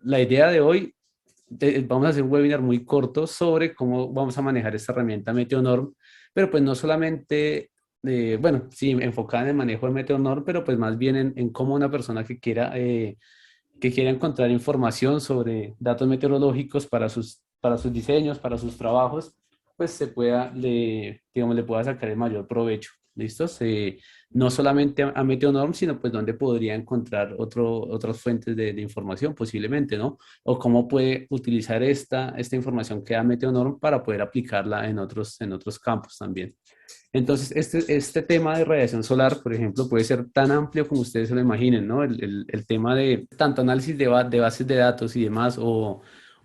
la idea de hoy, vamos a hacer un webinar muy corto sobre cómo vamos a manejar esta herramienta Meteonorm, pero pues no solamente, bueno, sí, enfocada en el manejo de Meteonorm, pero pues más bien en cómo una persona que quiera encontrar información sobre datos meteorológicos para sus diseños, para sus trabajos, pues digamos, le pueda sacar el mayor provecho. ¿Listos? No solamente a Meteonorm, sino pues dónde podría encontrar otras fuentes de información posiblemente, ¿no? O cómo puede utilizar esta información que da Meteonorm para poder aplicarla en otros campos también. Entonces, este tema de radiación solar, por ejemplo, puede ser tan amplio como ustedes se lo imaginen, ¿no? El tema de tanto análisis de bases de datos y demás, o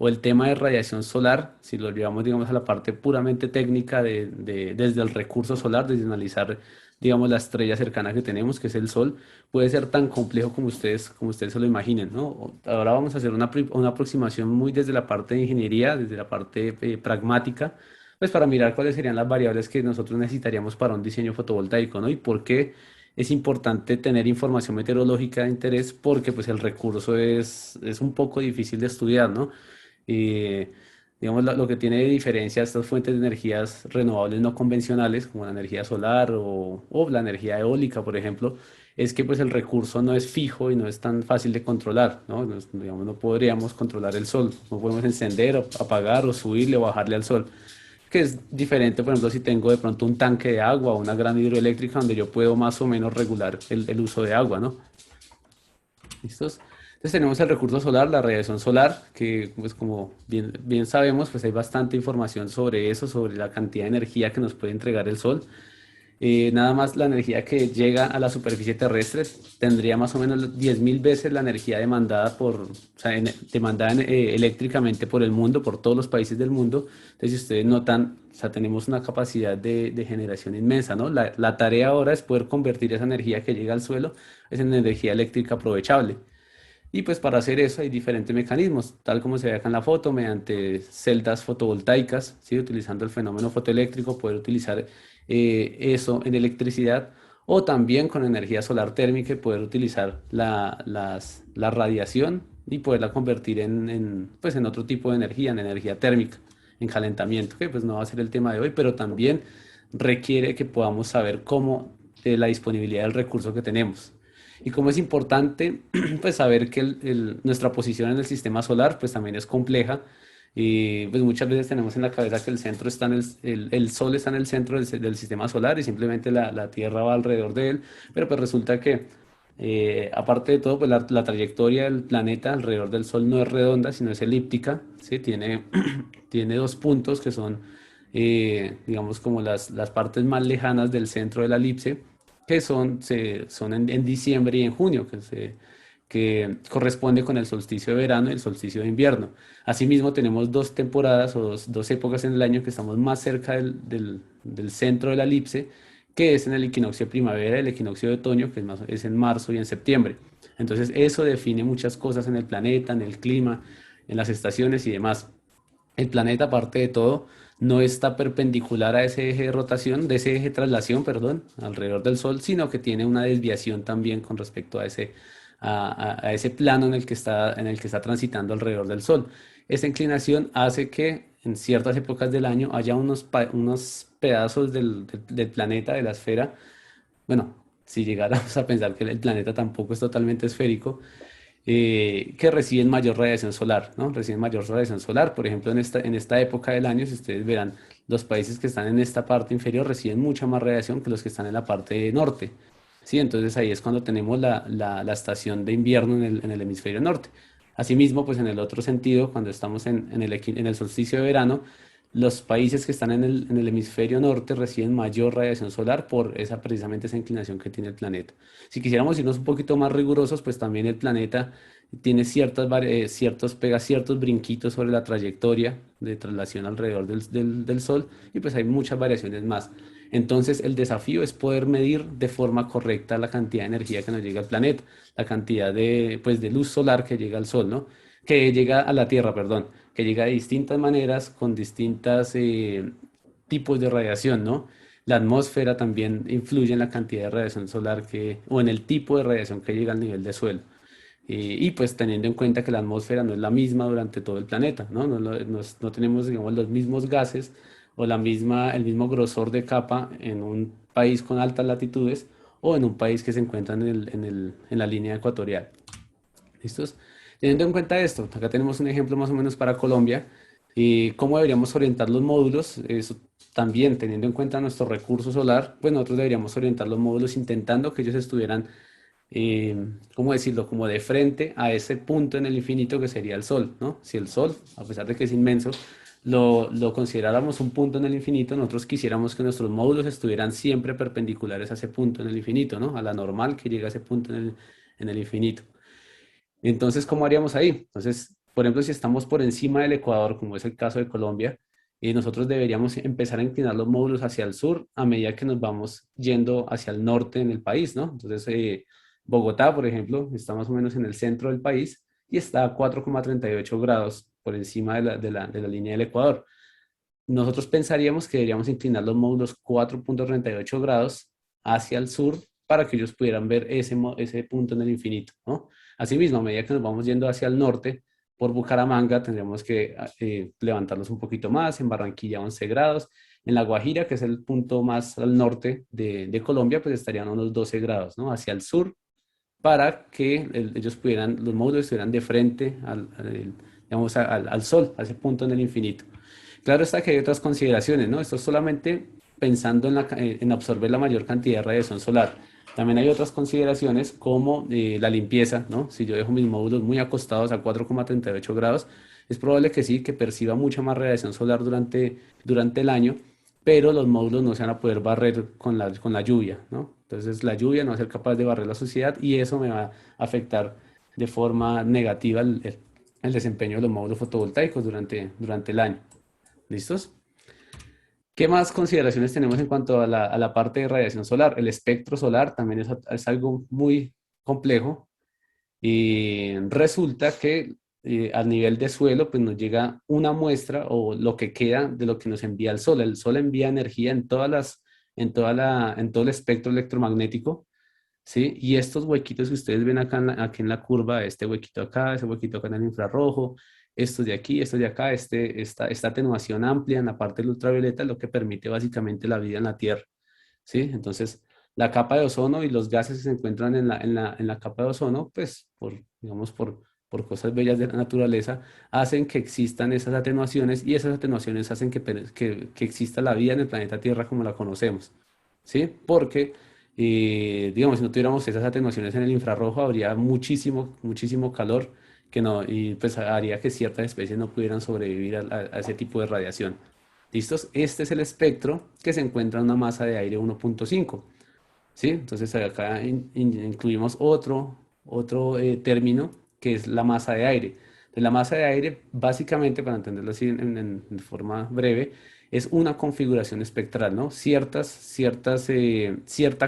el tema de radiación solar, si lo llevamos, digamos, a la parte puramente técnica desde el recurso solar, desde analizar, digamos, la estrella cercana que tenemos, que es el Sol, puede ser tan complejo como ustedes se lo imaginen, ¿no? Ahora vamos a hacer una aproximación muy desde la parte de ingeniería, desde la parte pragmática, pues para mirar cuáles serían las variables que nosotros necesitaríamos para un diseño fotovoltaico, ¿no? Y por qué es importante tener información meteorológica de interés, porque pues el recurso es un poco difícil de estudiar, ¿no? Y, digamos, lo que tiene de diferencia estas fuentes de energías renovables no convencionales, como la energía solar o la energía eólica, por ejemplo, es que pues el recurso no es fijo y no es tan fácil de controlar, ¿no? Digamos, no podríamos controlar el sol, no podemos encender, o apagar o subirle o bajarle al sol, que es diferente, por ejemplo, si tengo de pronto un tanque de agua o una gran hidroeléctrica donde yo puedo más o menos regular el uso de agua, ¿no? ¿Listos? Entonces tenemos el recurso solar, la radiación solar, que pues como bien sabemos, pues hay bastante información sobre eso, sobre la cantidad de energía que nos puede entregar el sol. Nada más la energía que llega a la superficie terrestre tendría más o menos 10.000 veces la energía demandada o sea, demandada eléctricamente por el mundo, por todos los países del mundo. Entonces, si ustedes notan, o sea, tenemos una capacidad de generación inmensa, ¿no? La tarea ahora es poder convertir esa energía que llega al suelo en energía eléctrica aprovechable. Y pues para hacer eso hay diferentes mecanismos, tal como se ve acá en la foto, mediante celdas fotovoltaicas, ¿sí? Utilizando el fenómeno fotoeléctrico, poder utilizar eso en electricidad, o también con energía solar térmica y poder utilizar la radiación y poderla convertir pues en otro tipo de energía, en energía térmica, en calentamiento, que pues no va a ser el tema de hoy, pero también requiere que podamos saber cómo la disponibilidad del recurso que tenemos. Y como es importante, pues saber que nuestra posición en el sistema solar, pues también es compleja. Y pues muchas veces tenemos en la cabeza que el centro está el Sol está en el centro del sistema solar y simplemente la Tierra va alrededor de él. Pero pues resulta que, aparte de todo, pues la trayectoria del planeta alrededor del Sol no es redonda, sino es elíptica, ¿sí? Tiene dos puntos que son, digamos, como las partes más lejanas del centro de la elipse, que son en diciembre y en junio, que corresponde con el solsticio de verano y el solsticio de invierno. Asimismo, tenemos dos temporadas o dos épocas en el año que estamos más cerca del centro de la elipse, que es en el equinoccio de primavera y el equinoccio de otoño, que es en marzo y en septiembre. Entonces, eso define muchas cosas en el planeta, en el clima, en las estaciones y demás. El planeta, aparte de todo, no está perpendicular a ese eje de rotación, de ese eje de traslación, perdón, alrededor del Sol, sino que tiene una desviación también con respecto a ese plano en el que está transitando alrededor del Sol. Esa inclinación hace que en ciertas épocas del año haya unos pedazos del planeta, de la esfera. Bueno, si llegáramos a pensar que el planeta tampoco es totalmente esférico, que reciben mayor radiación solar, ¿no? Reciben mayor radiación solar. Por ejemplo, en esta época del año, si ustedes verán, los países que están en esta parte inferior reciben mucha más radiación que los que están en la parte norte. Sí, entonces ahí es cuando tenemos la estación de invierno en el hemisferio norte. Asimismo, pues en el otro sentido, cuando estamos en el solsticio de verano, los países que están en el hemisferio norte reciben mayor radiación solar por precisamente esa inclinación que tiene el planeta. Si quisiéramos irnos un poquito más rigurosos, pues también el planeta tiene pega ciertos brinquitos sobre la trayectoria de traslación alrededor del Sol, y pues hay muchas variaciones más. Entonces el desafío es poder medir de forma correcta la cantidad de energía que nos llega al planeta, la cantidad de luz solar que llega al Sol, ¿no? Que llega a la Tierra, perdón, que llega de distintas maneras, con distintos tipos de radiación, ¿no? La atmósfera también influye en la cantidad de radiación solar o en el tipo de radiación que llega al nivel de suelo. Y pues teniendo en cuenta que la atmósfera no es la misma durante todo el planeta, ¿no? No tenemos, digamos, los mismos gases o el mismo grosor de capa en un país con altas latitudes o en un país que se encuentra en la línea ecuatorial. ¿Listos? Teniendo en cuenta esto, acá tenemos un ejemplo más o menos para Colombia y cómo deberíamos orientar los módulos. Eso también, teniendo en cuenta nuestro recurso solar, pues nosotros deberíamos orientar los módulos intentando que ellos estuvieran, ¿cómo decirlo?, como de frente a ese punto en el infinito que sería el Sol, ¿no? Si el Sol, a pesar de que es inmenso, lo consideráramos un punto en el infinito, nosotros quisiéramos que nuestros módulos estuvieran siempre perpendiculares a ese punto en el infinito, ¿no? A la normal que llega a ese punto en el infinito. Entonces, ¿cómo haríamos ahí? Entonces, por ejemplo, si estamos por encima del Ecuador, como es el caso de Colombia, nosotros deberíamos empezar a inclinar los módulos hacia el sur a medida que nos vamos yendo hacia el norte en el país, ¿no? Entonces, Bogotá, por ejemplo, está más o menos en el centro del país y está a 4,38 grados por encima de la línea del Ecuador. Nosotros pensaríamos que deberíamos inclinar los módulos 4,38 grados hacia el sur para que ellos pudieran ver ese punto en el infinito, ¿no? Asimismo, a medida que nos vamos yendo hacia el norte, por Bucaramanga tendríamos que levantarlos un poquito más, en Barranquilla 11 grados, en La Guajira, que es el punto más al norte de Colombia, pues estarían a unos 12 grados, ¿no? Hacia el sur, para que ellos pudieran, los módulos estuvieran de frente digamos, al sol, a ese punto en el infinito. Claro está que hay otras consideraciones, ¿no? Esto es solamente pensando en absorber la mayor cantidad de radiación solar. También hay otras consideraciones como la limpieza, ¿no? Si yo dejo mis módulos muy acostados a 4,38 grados, es probable que sí, que perciba mucha más radiación solar durante el año, pero los módulos no se van a poder barrer con la lluvia, ¿no? Entonces la lluvia no va a ser capaz de barrer la suciedad y eso me va a afectar de forma negativa el desempeño de los módulos fotovoltaicos durante el año. ¿Listos? ¿Qué más consideraciones tenemos en cuanto a a la parte de radiación solar? El espectro solar también es algo muy complejo y resulta que a nivel de suelo pues nos llega una muestra o lo que queda de lo que nos envía el sol. El sol envía energía en todo el espectro electromagnético, ¿sí? Y estos huequitos que ustedes ven acá aquí en la curva, este huequito acá, ese huequito acá en el infrarrojo, estos de aquí, estos de acá, esta atenuación amplia en la parte del ultravioleta es lo que permite básicamente la vida en la Tierra, ¿sí? Entonces, la capa de ozono y los gases que se encuentran en la capa de ozono, pues, digamos, por cosas bellas de la naturaleza, hacen que existan esas atenuaciones y esas atenuaciones hacen que exista la vida en el planeta Tierra como la conocemos, ¿sí? Porque digamos, si no tuviéramos esas atenuaciones en el infrarrojo, habría muchísimo calor que no, y pues haría que ciertas especies no pudieran sobrevivir a ese tipo de radiación. ¿Listos? Este es el espectro que se encuentra en una masa de aire 1,5. ¿Sí? Entonces acá incluimos otro término que es la masa de aire. Entonces, la masa de aire, básicamente, para entenderlo así en forma breve, es una configuración espectral, ¿no? Cierta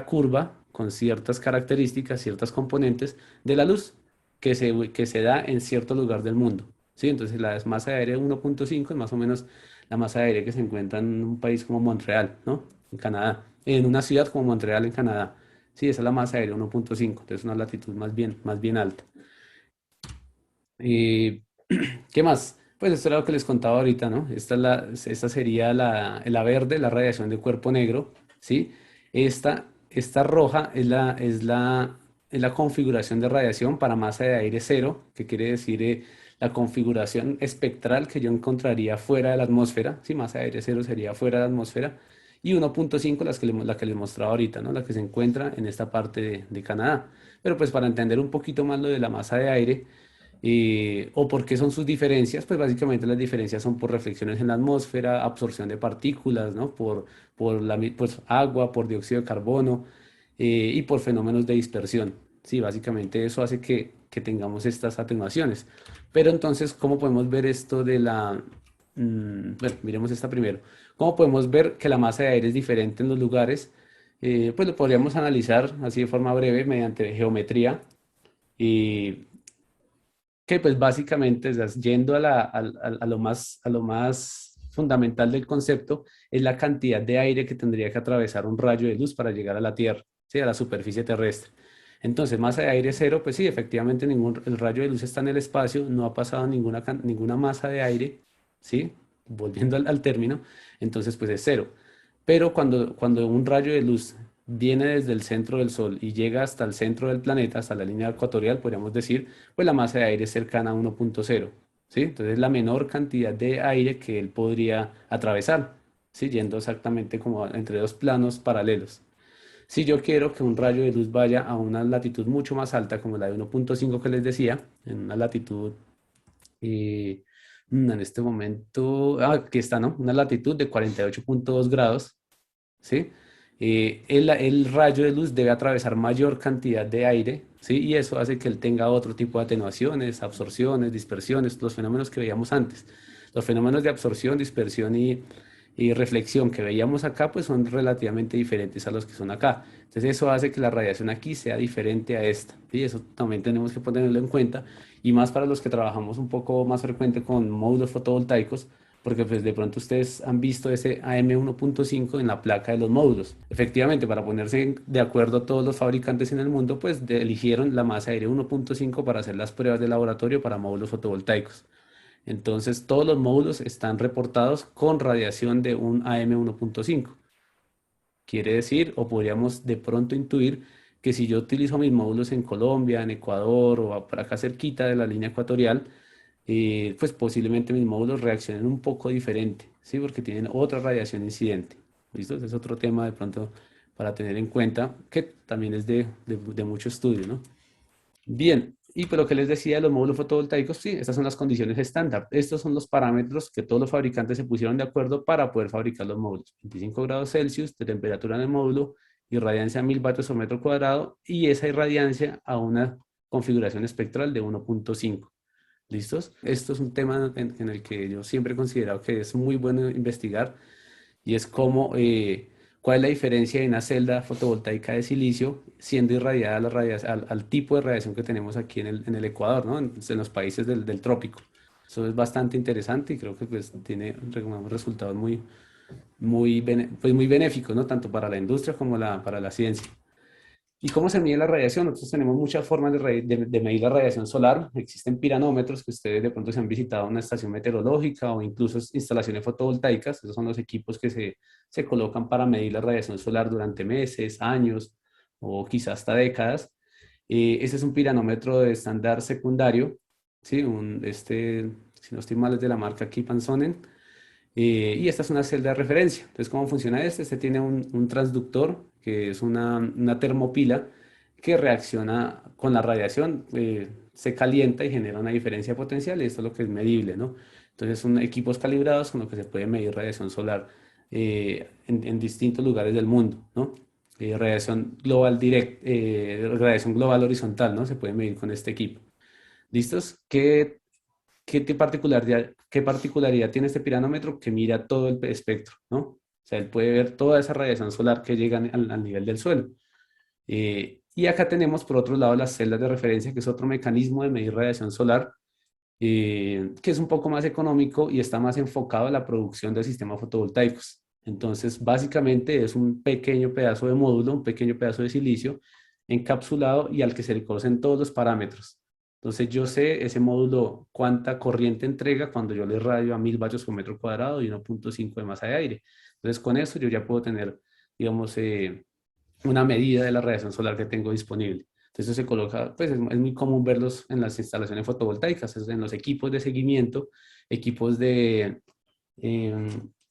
curva con ciertas características, ciertas componentes de la luz que se da en cierto lugar del mundo. ¿Sí? Entonces la masa de aire 1,5 es más o menos la masa de aire que se encuentra en un país como Montreal, ¿no? En Canadá, en una ciudad como Montreal, en Canadá. Sí, esa es la masa aérea, 1,5, entonces una latitud más bien alta. Eh, ¿Qué más? Pues esto era lo que les contaba ahorita, ¿no? Esta sería la verde, la radiación de cuerpo negro, ¿sí? Esta roja es la configuración de radiación para masa de aire cero, que quiere decir la configuración espectral que yo encontraría fuera de la atmósfera, ¿sí? Masa de aire cero sería fuera de la atmósfera, y 1,5 la que les mostraba ahorita, ¿no? La que se encuentra en esta parte de Canadá. Pero pues para entender un poquito más lo de la masa de aire, o por qué son sus diferencias, pues básicamente las diferencias son por reflexiones en la atmósfera, absorción de partículas, ¿no? Pues, agua, por dióxido de carbono y por fenómenos de dispersión. Sí, básicamente eso hace que tengamos estas atenuaciones. Pero entonces, ¿cómo podemos ver esto bueno, miremos esta primero. ¿Cómo podemos ver que la masa de aire es diferente en los lugares? Pues lo podríamos analizar así de forma breve mediante geometría. Y que pues básicamente, o sea, yendo a lo más fundamental del concepto, es la cantidad de aire que tendría que atravesar un rayo de luz para llegar a la Tierra, ¿sí? A la superficie terrestre. Entonces, masa de aire cero, pues sí, efectivamente el rayo de luz está en el espacio, no ha pasado ninguna masa de aire, ¿sí? Volviendo al término, entonces pues es cero. Pero cuando un rayo de luz viene desde el centro del Sol y llega hasta el centro del planeta, hasta la línea ecuatorial, podríamos decir, pues la masa de aire es cercana a 1.0, ¿sí? Entonces es la menor cantidad de aire que él podría atravesar, ¿sí? Yendo exactamente como entre dos planos paralelos. Si yo quiero que un rayo de luz vaya a una latitud mucho más alta, como la de 1.5 que les decía, en una latitud, eh, en este momento, aquí está, ¿no? Una latitud de 48.2 grados, ¿sí? El rayo de luz debe atravesar mayor cantidad de aire, ¿sí? Y eso hace que él tenga otro tipo de atenuaciones, absorciones, dispersiones, los fenómenos que veíamos antes. Los fenómenos de absorción, dispersión y reflexión que veíamos acá, pues son relativamente diferentes a los que son acá. Entonces eso hace que la radiación aquí sea diferente a esta. Y eso también tenemos que ponerlo en cuenta. Y más para los que trabajamos un poco más frecuente con módulos fotovoltaicos, porque pues de pronto ustedes han visto ese AM1.5 en la placa de los módulos. Efectivamente, para ponerse de acuerdo todos los fabricantes en el mundo, pues eligieron la masa de aire 1.5 para hacer las pruebas de laboratorio para módulos fotovoltaicos. Entonces, todos los módulos están reportados con radiación de un AM1.5. Quiere decir, o podríamos de pronto intuir que si yo utilizo mis módulos en Colombia, en Ecuador o por acá cerquita de la línea ecuatorial, pues posiblemente mis módulos reaccionen un poco diferente, ¿sí? Porque tienen otra radiación incidente. ¿Listo? Ese es otro tema de pronto para tener en cuenta, que también es de mucho estudio, ¿no? Bien, y por lo que les decía de los módulos fotovoltaicos, sí, estas son las condiciones estándar. Estos son los parámetros que todos los fabricantes se pusieron de acuerdo para poder fabricar los módulos. 25 grados Celsius de temperatura en el módulo, irradiancia a 1000 vatios por metro cuadrado y esa irradiancia a una configuración espectral de 1.5. ¿Listos? Esto es un tema en el que yo siempre he considerado que es muy bueno investigar y es cómo, cuál es la diferencia de una celda fotovoltaica de silicio siendo irradiada a al tipo de radiación que tenemos aquí en el Ecuador, ¿no? En los países del trópico. Eso es bastante interesante y creo que pues, tiene resultados pues, muy benéficos, ¿no? Tanto para la industria como para la ciencia. ¿Y cómo se mide la radiación? Nosotros tenemos muchas formas de medir la radiación solar. Existen piranómetros que ustedes de pronto se han visitado una estación meteorológica o incluso instalaciones fotovoltaicas. Esos son los equipos que se colocan para medir la radiación solar durante meses, años o quizás hasta décadas. Ese es un piranómetro de estándar secundario, ¿sí? Si no estoy mal, es de la marca Kipan Sonnen. Y esta es una celda de referencia. Entonces, ¿cómo funciona este? Este tiene un transductor, que es una termopila que reacciona con la radiación, se calienta y genera una diferencia potencial, y esto es lo que es medible, ¿no? Entonces, son equipos calibrados con los que se puede medir radiación solar en distintos lugares del mundo, ¿no? Radiación global horizontal, ¿no? Se puede medir con este equipo. ¿Listos? ¿Qué particularidad tiene este piranómetro? Que mira todo el espectro, ¿no? O sea, él puede ver toda esa radiación solar que llega al nivel del suelo. Y acá tenemos, por otro lado, las celdas de referencia, que es otro mecanismo de medir radiación solar, que es un poco más económico y está más enfocado a la producción de sistemas fotovoltaicos. Entonces, básicamente es un pequeño pedazo de módulo, un pequeño pedazo de silicio encapsulado y al que se le conocen todos los parámetros. Entonces, yo sé ese módulo cuánta corriente entrega cuando yo le radio a 1000 vatios por metro cuadrado y 1.5 de masa de aire. Entonces, con eso yo ya puedo tener, digamos, una medida de la radiación solar que tengo disponible. Entonces, eso se coloca, pues es muy común verlos en las instalaciones fotovoltaicas, en los equipos de seguimiento, equipos de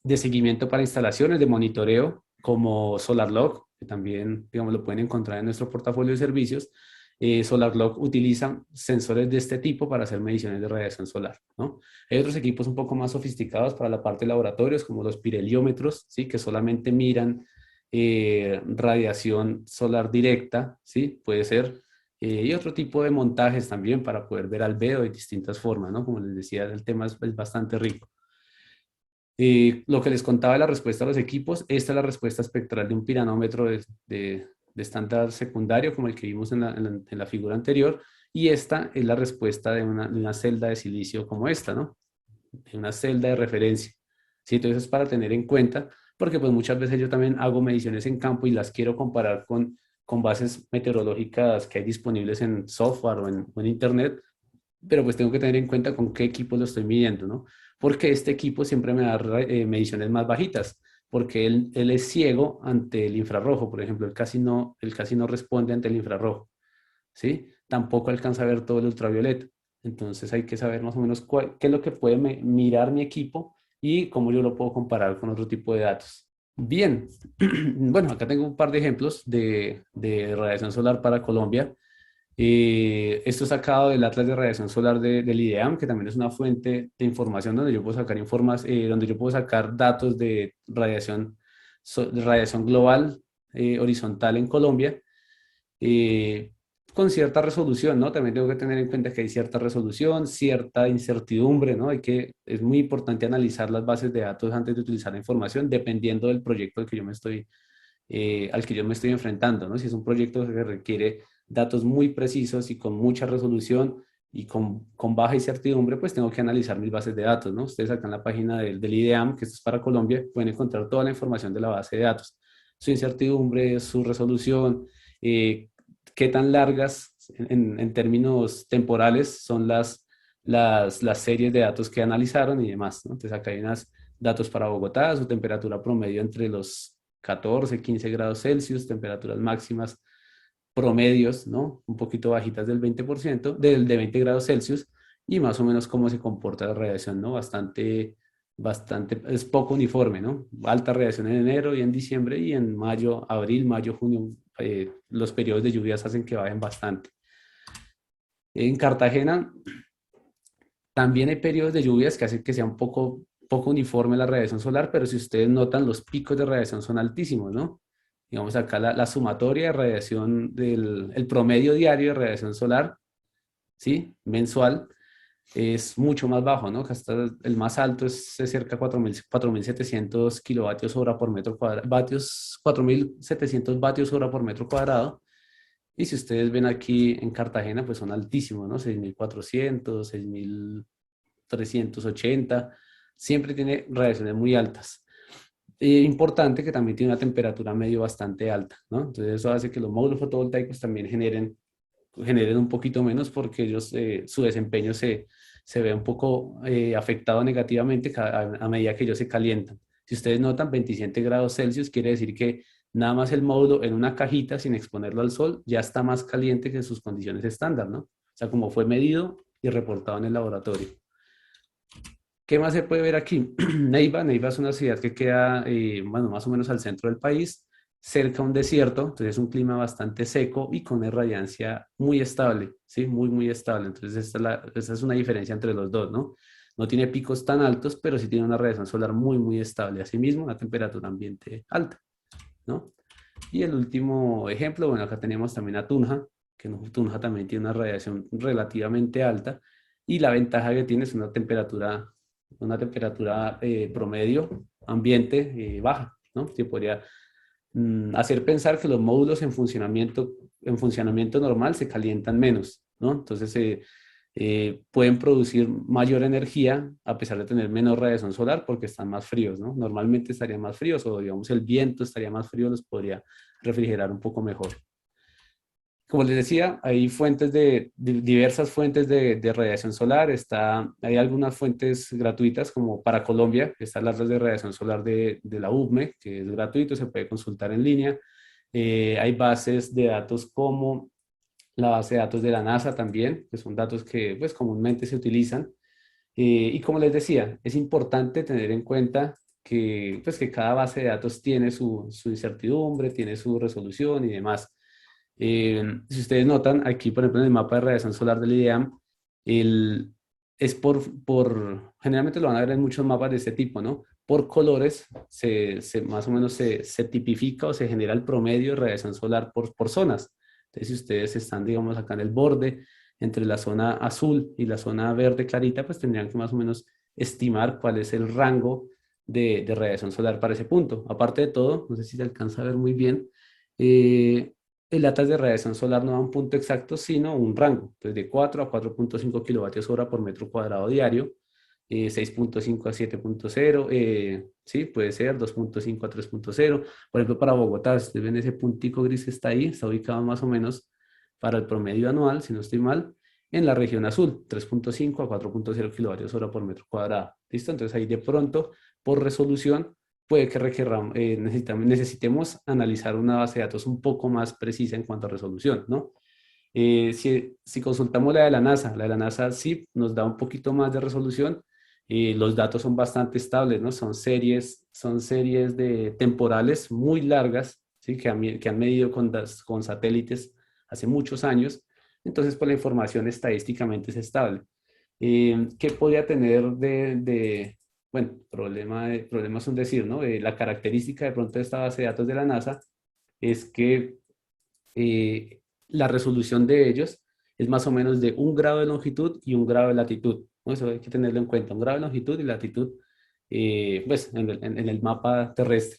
seguimiento para instalaciones, de monitoreo, como SolarLog, que también, digamos, lo pueden encontrar en nuestro portafolio de servicios. SolarLog utiliza sensores de este tipo para hacer mediciones de radiación solar, ¿no? Hay otros equipos un poco más sofisticados para la parte de laboratorios, como los pirheliómetros, ¿sí? Que solamente miran radiación solar directa, ¿sí? Puede ser. Y otro tipo de montajes también para poder ver albedo de distintas formas, ¿no? Como les decía, el tema es bastante rico. Lo que les contaba de la respuesta a los equipos, esta es la respuesta espectral de un piranómetro de estándar secundario, como el que vimos en la figura anterior, y esta es la respuesta de una celda de silicio como esta, ¿no? De una celda de referencia. ¿Sí? Entonces es para tener en cuenta, porque pues muchas veces yo también hago mediciones en campo y las quiero comparar con con bases meteorológicas que hay disponibles en software o en internet, pero pues tengo que tener en cuenta con qué equipo lo estoy midiendo, ¿no? Porque este equipo siempre me da mediciones más bajitas, porque él es ciego ante el infrarrojo, por ejemplo, él casi no responde ante el infrarrojo, ¿sí? Tampoco alcanza a ver todo el ultravioleta. Entonces hay que saber más o menos qué es lo que puede mirar mi equipo y cómo yo lo puedo comparar con otro tipo de datos. Bien, bueno, acá tengo un par de ejemplos de radiación solar para Colombia. Esto es sacado del Atlas de Radiación Solar del IDEAM, que también es una fuente de información donde yo puedo sacar donde yo puedo sacar datos de radiación, de radiación global horizontal en Colombia, eh, con cierta resolución, ¿no? También tengo que tener en cuenta que hay cierta resolución, cierta incertidumbre, ¿no? Es muy importante analizar las bases de datos antes de utilizar la información, dependiendo del proyecto al que yo me estoy enfrentando, ¿no? Si es un proyecto que requiere datos muy precisos y con mucha resolución y con baja incertidumbre, pues tengo que analizar mis bases de datos, ¿no? Ustedes acá en la página del IDEAM, que esto es para Colombia, pueden encontrar toda la información de la base de datos, su incertidumbre, su resolución, eh, qué tan largas en términos temporales son las series de datos que analizaron y demás, ¿no? Entonces acá hay unos datos para Bogotá, su temperatura promedio entre los 14, 15 grados Celsius, temperaturas máximas promedios, ¿no? Un poquito bajitas del 20%, de 20 grados Celsius, y más o menos cómo se comporta la radiación, ¿no? Es poco uniforme, ¿no? Alta radiación en enero y en diciembre, y en mayo, abril, mayo, junio, los periodos de lluvias hacen que bajen bastante. En Cartagena también hay periodos de lluvias que hacen que sea poco uniforme la radiación solar, pero si ustedes notan, los picos de radiación son altísimos, ¿no? Digamos acá la sumatoria de radiación el promedio diario de radiación solar, ¿sí? Mensual, es mucho más bajo, ¿no? Que hasta el más alto es cerca de 4.700 kilovatios hora por metro cuadrado, 4.700 vatios hora por metro cuadrado. Y si ustedes ven aquí en Cartagena, pues son altísimos, ¿no? 6.400, 6.380, siempre tiene radiaciones muy altas. Importante que también tiene una temperatura medio bastante alta, ¿no? Entonces eso hace que los módulos fotovoltaicos también generen un poquito menos porque su desempeño se ve un poco afectado negativamente a medida que ellos se calientan. Si ustedes notan, 27 grados Celsius quiere decir que nada más el módulo en una cajita sin exponerlo al sol ya está más caliente que sus condiciones estándar, ¿no? O sea, como fue medido y reportado en el laboratorio. ¿Qué más se puede ver aquí? Neiva es una ciudad que queda, bueno, más o menos al centro del país, cerca a un desierto, entonces es un clima bastante seco y con una radiancia muy estable, ¿sí? Muy, muy estable. Entonces esta es una diferencia entre los dos, ¿no? No tiene picos tan altos, pero sí tiene una radiación solar muy, muy estable. Asimismo, una temperatura ambiente alta, ¿no? Y el último ejemplo, bueno, acá tenemos también a Tunja, que Tunja también tiene una radiación relativamente alta y la ventaja que tiene es una temperatura promedio ambiente baja, ¿no? Que podría hacer pensar que los módulos en funcionamiento normal se calientan menos, ¿no? Entonces pueden producir mayor energía a pesar de tener menos radiación solar porque están más fríos, ¿no? Normalmente estarían más fríos o digamos el viento estaría más frío, los podría refrigerar un poco mejor. Como les decía, hay diversas fuentes de radiación solar. Hay algunas fuentes gratuitas, como para Colombia, está la red de radiación solar de la UVME, que es gratuito, se puede consultar en línea. Hay bases de datos como la base de datos de la NASA también, que son datos que pues, comúnmente se utilizan. Y como les decía, es importante tener en cuenta que cada base de datos tiene su incertidumbre, tiene su resolución y demás. Si ustedes notan, aquí, por ejemplo, en el mapa de radiación solar del IDEAM, el, es generalmente lo van a ver en muchos mapas de este tipo, ¿no? Por colores, más o menos se tipifica o se genera el promedio de radiación solar por zonas. Entonces, si ustedes están, digamos, acá en el borde, entre la zona azul y la zona verde clarita, pues tendrían que más o menos estimar cuál es el rango de radiación solar para ese punto. Aparte de todo, no sé si se alcanza a ver muy bien, eh, el atlas de radiación solar no da un punto exacto, sino un rango, entonces de 4 a 4.5 kilovatios hora por metro cuadrado diario. 6.5 a 7.0, sí, puede ser 2.5 a 3.0. Por ejemplo, para Bogotá, si ustedes ven ese puntico gris que está ahí, está ubicado más o menos para el promedio anual, si no estoy mal, en la región azul, 3.5 a 4.0 kilovatios hora por metro cuadrado. ¿Listo? Entonces ahí de pronto, por resolución, puede que necesitemos analizar una base de datos un poco más precisa en cuanto a resolución, ¿no? Si consultamos la de la NASA sí nos da un poquito más de resolución. Los datos son bastante estables, ¿no? Son series de temporales muy largas, ¿sí? Que han medido con satélites hace muchos años. Entonces, pues la información estadísticamente es estable. ¿Qué podría tener bueno, problema es un decir, ¿no? La característica de pronto de esta base de datos de la NASA es que eh, la resolución de ellos es más o menos de 1 grado de longitud y 1 grado de latitud, ¿no? Eso hay que tenerlo en cuenta, 1 grado de longitud y latitud, pues en el mapa terrestre.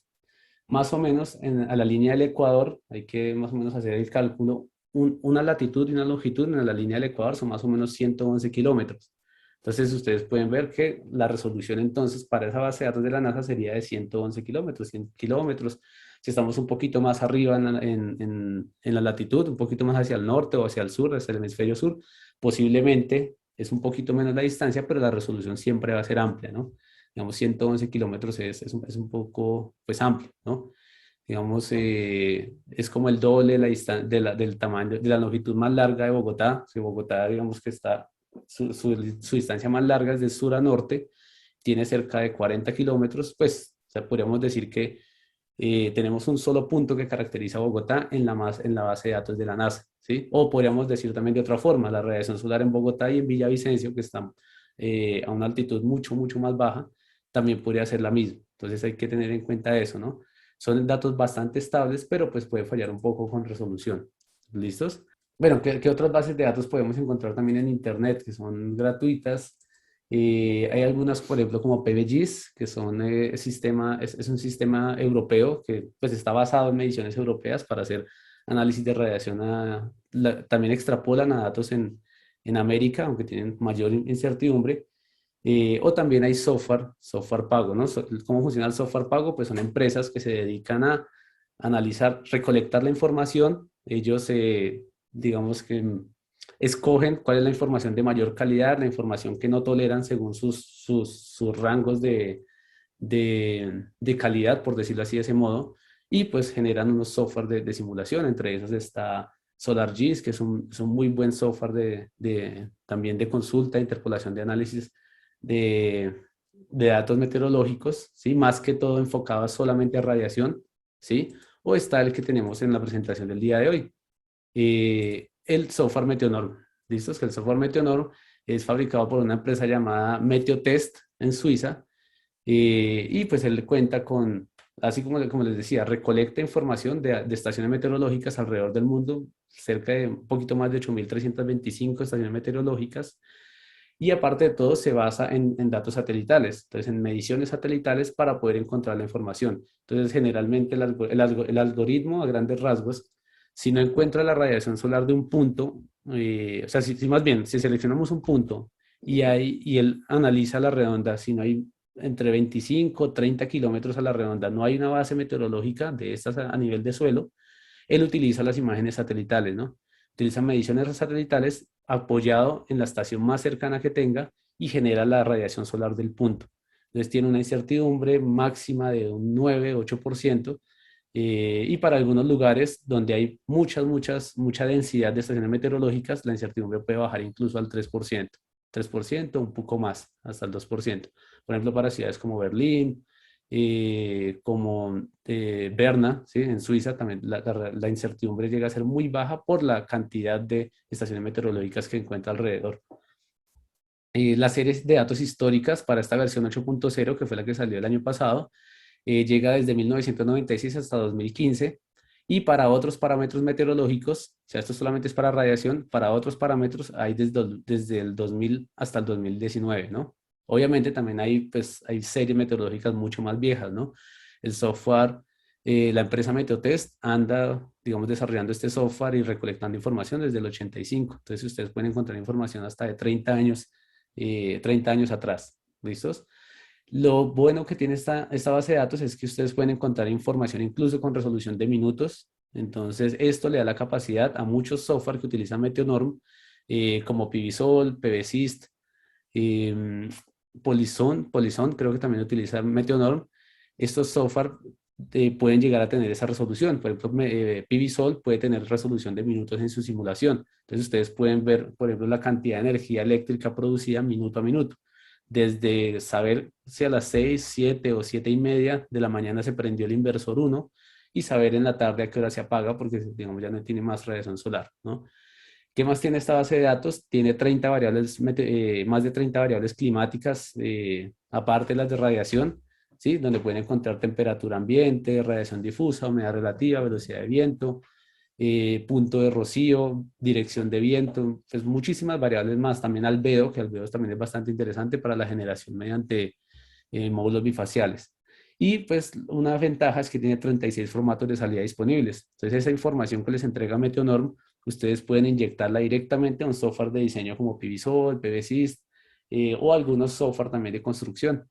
Más o menos a la línea del Ecuador, hay que más o menos hacer el cálculo, una latitud y una longitud en la línea del Ecuador son más o menos 111 kilómetros. Entonces ustedes pueden ver que la resolución entonces para esa base de datos de la NASA sería de 111 kilómetros, 100 kilómetros. Si estamos un poquito más arriba en la latitud, un poquito más hacia el norte o hacia el sur, hacia el hemisferio sur, posiblemente es un poquito menos la distancia, pero la resolución siempre va a ser amplia, ¿no? Digamos, 111 kilómetros es un poco, pues, amplio, ¿no? Digamos, es como el doble de del tamaño, de la longitud más larga de Bogotá. Si Bogotá, digamos que está, su distancia más larga es de sur a norte, tiene cerca de 40 kilómetros, pues, o sea, podríamos decir que tenemos un solo punto que caracteriza a Bogotá en la base de datos de la NASA, ¿sí? O podríamos decir también de otra forma, la radiación solar en Bogotá y en Villavicencio, que están a una altitud mucho, mucho más baja, también podría ser la misma. Entonces hay que tener en cuenta eso, ¿no? Son datos bastante estables, pero pues puede fallar un poco con resolución. ¿Listos? Bueno, ¿qué otras bases de datos podemos encontrar también en Internet que son gratuitas? Hay algunas, por ejemplo, como PBGIS, que son es un sistema europeo que pues está basado en mediciones europeas para hacer análisis de radiación. También extrapolan a datos en América, aunque tienen mayor incertidumbre. O también hay software pago, ¿no? ¿Cómo funciona el software pago? Pues son empresas que se dedican a analizar, recolectar la información. Ellos, digamos que escogen cuál es la información de mayor calidad, la información que no toleran según sus rangos de calidad, por decirlo así de ese modo, y pues generan unos software de simulación. Entre esos está SolarGIS, que es un muy buen software también de consulta, interpolación de análisis de, de datos meteorológicos, ¿sí? Más que todo enfocado solamente a radiación, ¿sí? O está el que tenemos en la presentación del día de hoy, el software Meteonorm. ¿Listo? Es que el software Meteonorm es fabricado por una empresa llamada Meteotest en Suiza, y pues él cuenta con, así como les decía, recolecta información de estaciones meteorológicas alrededor del mundo, cerca de un poquito más de 8.325 estaciones meteorológicas, y aparte de todo se basa en datos satelitales, entonces en mediciones satelitales para poder encontrar la información. Entonces generalmente el algoritmo a grandes rasgos, si no encuentra la radiación solar de un punto, o sea, si más bien, si seleccionamos un punto y él analiza la redonda, si no hay entre 25 30 kilómetros a la redonda, no hay una base meteorológica de estas a nivel de suelo, él utiliza las imágenes satelitales, ¿no? Utiliza mediciones satelitales apoyado en la estación más cercana que tenga y genera la radiación solar del punto. Entonces tiene una incertidumbre máxima de un 9-8%, y para algunos lugares donde hay mucha densidad de estaciones meteorológicas, la incertidumbre puede bajar incluso al 3%, 3%, un poco más, hasta el 2%. Por ejemplo, para ciudades como Berlín, como Berna, ¿sí? En Suiza, también la incertidumbre llega a ser muy baja por la cantidad de estaciones meteorológicas que encuentra alrededor. Las series de datos históricas para esta versión 8.0, que fue la que salió el año pasado, llega desde 1996 hasta 2015, y para otros parámetros meteorológicos, o sea, esto solamente es para radiación, para otros parámetros hay desde el 2000 hasta el 2019, ¿no? Obviamente también hay series meteorológicas mucho más viejas, ¿no? El software, la empresa Meteotest anda, digamos, desarrollando este software y recolectando información desde el 85. Entonces ustedes pueden encontrar información hasta de 30 años atrás. ¿listos? Lo bueno que tiene esta base de datos es que ustedes pueden encontrar información incluso con resolución de minutos. Entonces, esto le da la capacidad a muchos software que utilizan Meteonorm, como Pivisol, PVSys, eh, Polizón, creo que también utiliza Meteonorm. Estos software pueden llegar a tener esa resolución. Por ejemplo, Pivisol puede tener resolución de minutos en su simulación. Entonces, ustedes pueden ver, por ejemplo, la cantidad de energía eléctrica producida minuto a minuto. Desde saber si a las 6, 7 o 7:30 de la mañana se prendió el inversor uno y saber en la tarde a qué hora se apaga porque, digamos, ya no tiene más radiación solar, ¿no? ¿Qué más tiene esta base de datos? Tiene 30 variables, más de 30 variables climáticas, aparte de las de radiación, ¿sí? Donde pueden encontrar temperatura ambiente, radiación difusa, humedad relativa, velocidad de viento, punto de rocío, dirección de viento, pues muchísimas variables más. También albedo, que albedo también es bastante interesante para la generación mediante módulos bifaciales. Y pues una ventaja es que tiene 36 formatos de salida disponibles. Entonces esa información que les entrega Meteonorm, ustedes pueden inyectarla directamente a un software de diseño como Pivisol, PVSys, o algunos software también de construcción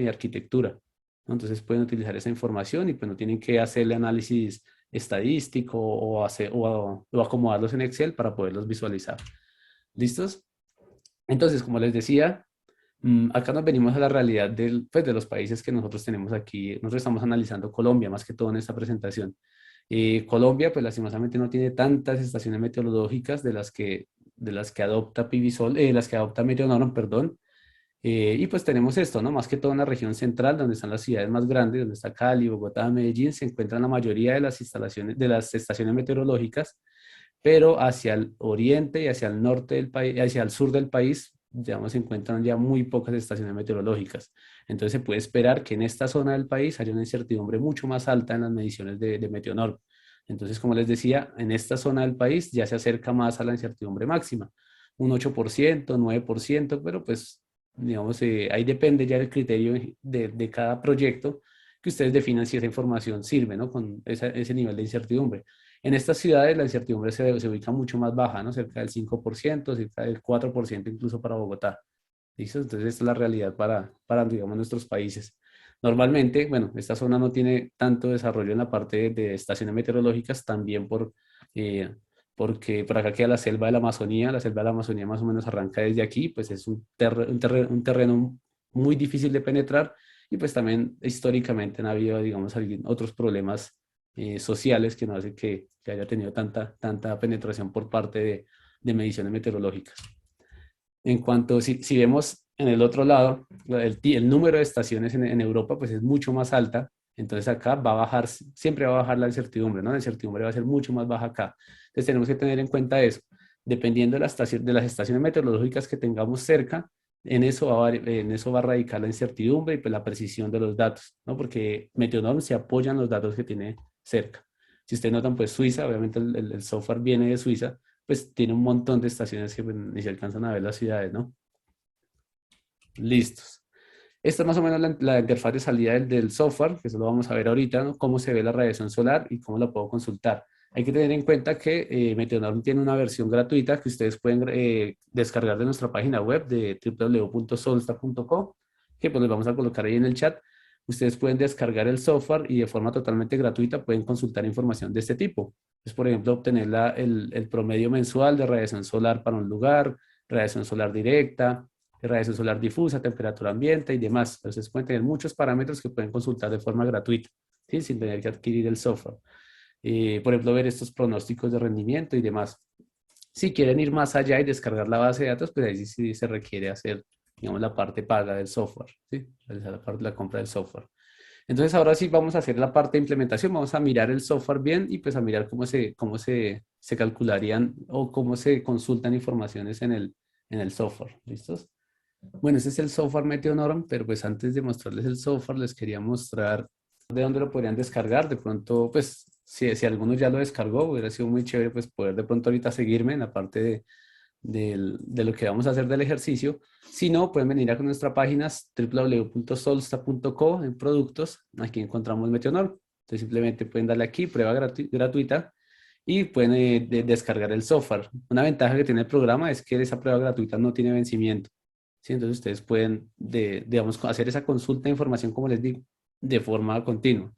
y de arquitectura, ¿no? Entonces pueden utilizar esa información y pues no tienen que hacerle análisis estadístico o acomodarlos en Excel para poderlos visualizar. ¿Listos? Entonces, como les decía, acá nos venimos a la realidad pues, de los países que nosotros tenemos aquí. Nosotros estamos analizando Colombia más que todo en esta presentación. Colombia, pues lastimosamente no tiene tantas estaciones meteorológicas de las que adopta Pivisol, las que adopta Meteonorm, perdón. Y pues tenemos esto, ¿no? Más que todo en la región central, donde están las ciudades más grandes, donde está Cali, Bogotá, Medellín, se encuentran la mayoría de las instalaciones, de las estaciones meteorológicas, pero hacia el oriente y hacia el norte del país, hacia el sur del país, digamos, se encuentran ya muy pocas estaciones meteorológicas. Entonces se puede esperar que en esta zona del país haya una incertidumbre mucho más alta en las mediciones de Meteonorm. Entonces, como les decía, en esta zona del país ya se acerca más a la incertidumbre máxima, un 8%, 9%, pero pues, digamos, ahí depende ya del criterio de cada proyecto que ustedes definan si esa información sirve, ¿no? Con ese nivel de incertidumbre. En estas ciudades la incertidumbre se ubica mucho más baja, ¿no? Cerca del 5%, cerca del 4% incluso para Bogotá. ¿Listo? Entonces, esta es la realidad para digamos, nuestros países. Normalmente, bueno, esta zona no tiene tanto desarrollo en la parte de estaciones meteorológicas, también porque por acá queda la selva de la Amazonía más o menos arranca desde aquí, pues es un terreno muy difícil de penetrar y pues también históricamente han habido, digamos, otros problemas sociales que no hacen que haya tenido tanta penetración por parte de mediciones meteorológicas. En cuanto, si vemos en el otro lado, el número de estaciones en Europa pues es mucho más alta, entonces acá va a bajar, siempre va a bajar la incertidumbre, ¿no? La incertidumbre va a ser mucho más baja acá. Entonces tenemos que tener en cuenta eso. Dependiendo de las estaciones meteorológicas que tengamos cerca, en eso va a radicar la incertidumbre y pues la precisión de los datos, ¿no? Porque Meteonorm se apoya en los datos que tiene cerca. Si ustedes notan, pues Suiza, obviamente el software viene de Suiza, pues tiene un montón de estaciones que pues, ni se alcanzan a ver las ciudades, ¿no? Listos. Esta es más o menos la interfaz de salida del software, que eso lo vamos a ver ahorita, ¿no? Cómo se ve la radiación solar y cómo la puedo consultar. Hay que tener en cuenta que Meteonorm tiene una versión gratuita que ustedes pueden descargar de nuestra página web de www.solsta.co, que pues les vamos a colocar ahí en el chat. Ustedes pueden descargar el software y de forma totalmente gratuita pueden consultar información de este tipo. Pues, por ejemplo, obtener el promedio mensual de radiación solar para un lugar, radiación solar directa, radiación solar difusa, temperatura ambiente y demás. Entonces pueden tener muchos parámetros que pueden consultar de forma gratuita, ¿sí? Sin tener que adquirir el software. Por ejemplo, ver estos pronósticos de rendimiento y demás. Si quieren ir más allá y descargar la base de datos, pues ahí sí se requiere hacer, digamos, la parte paga del software, ¿sí? Realizar la parte de la compra del software. Entonces, ahora sí vamos a hacer la parte de implementación, vamos a mirar el software bien y pues a mirar cómo se calcularían o cómo se consultan informaciones en el software. ¿Listos? Bueno, ese es el software Meteonorm, pero pues antes de mostrarles el software, les quería mostrar de dónde lo podrían descargar. De pronto, pues, si alguno ya lo descargó, hubiera sido muy chévere, pues, poder de pronto ahorita seguirme en la parte de lo que vamos a hacer del ejercicio. Si no, pueden venir a nuestra página www.solsta.co en productos. Aquí encontramos Meteonorm. Entonces, simplemente pueden darle aquí, prueba gratuita, y pueden descargar el software. Una ventaja que tiene el programa es que esa prueba gratuita no tiene vencimiento. ¿sí? Entonces ustedes pueden, digamos, hacer esa consulta de información, como les digo, de forma continua.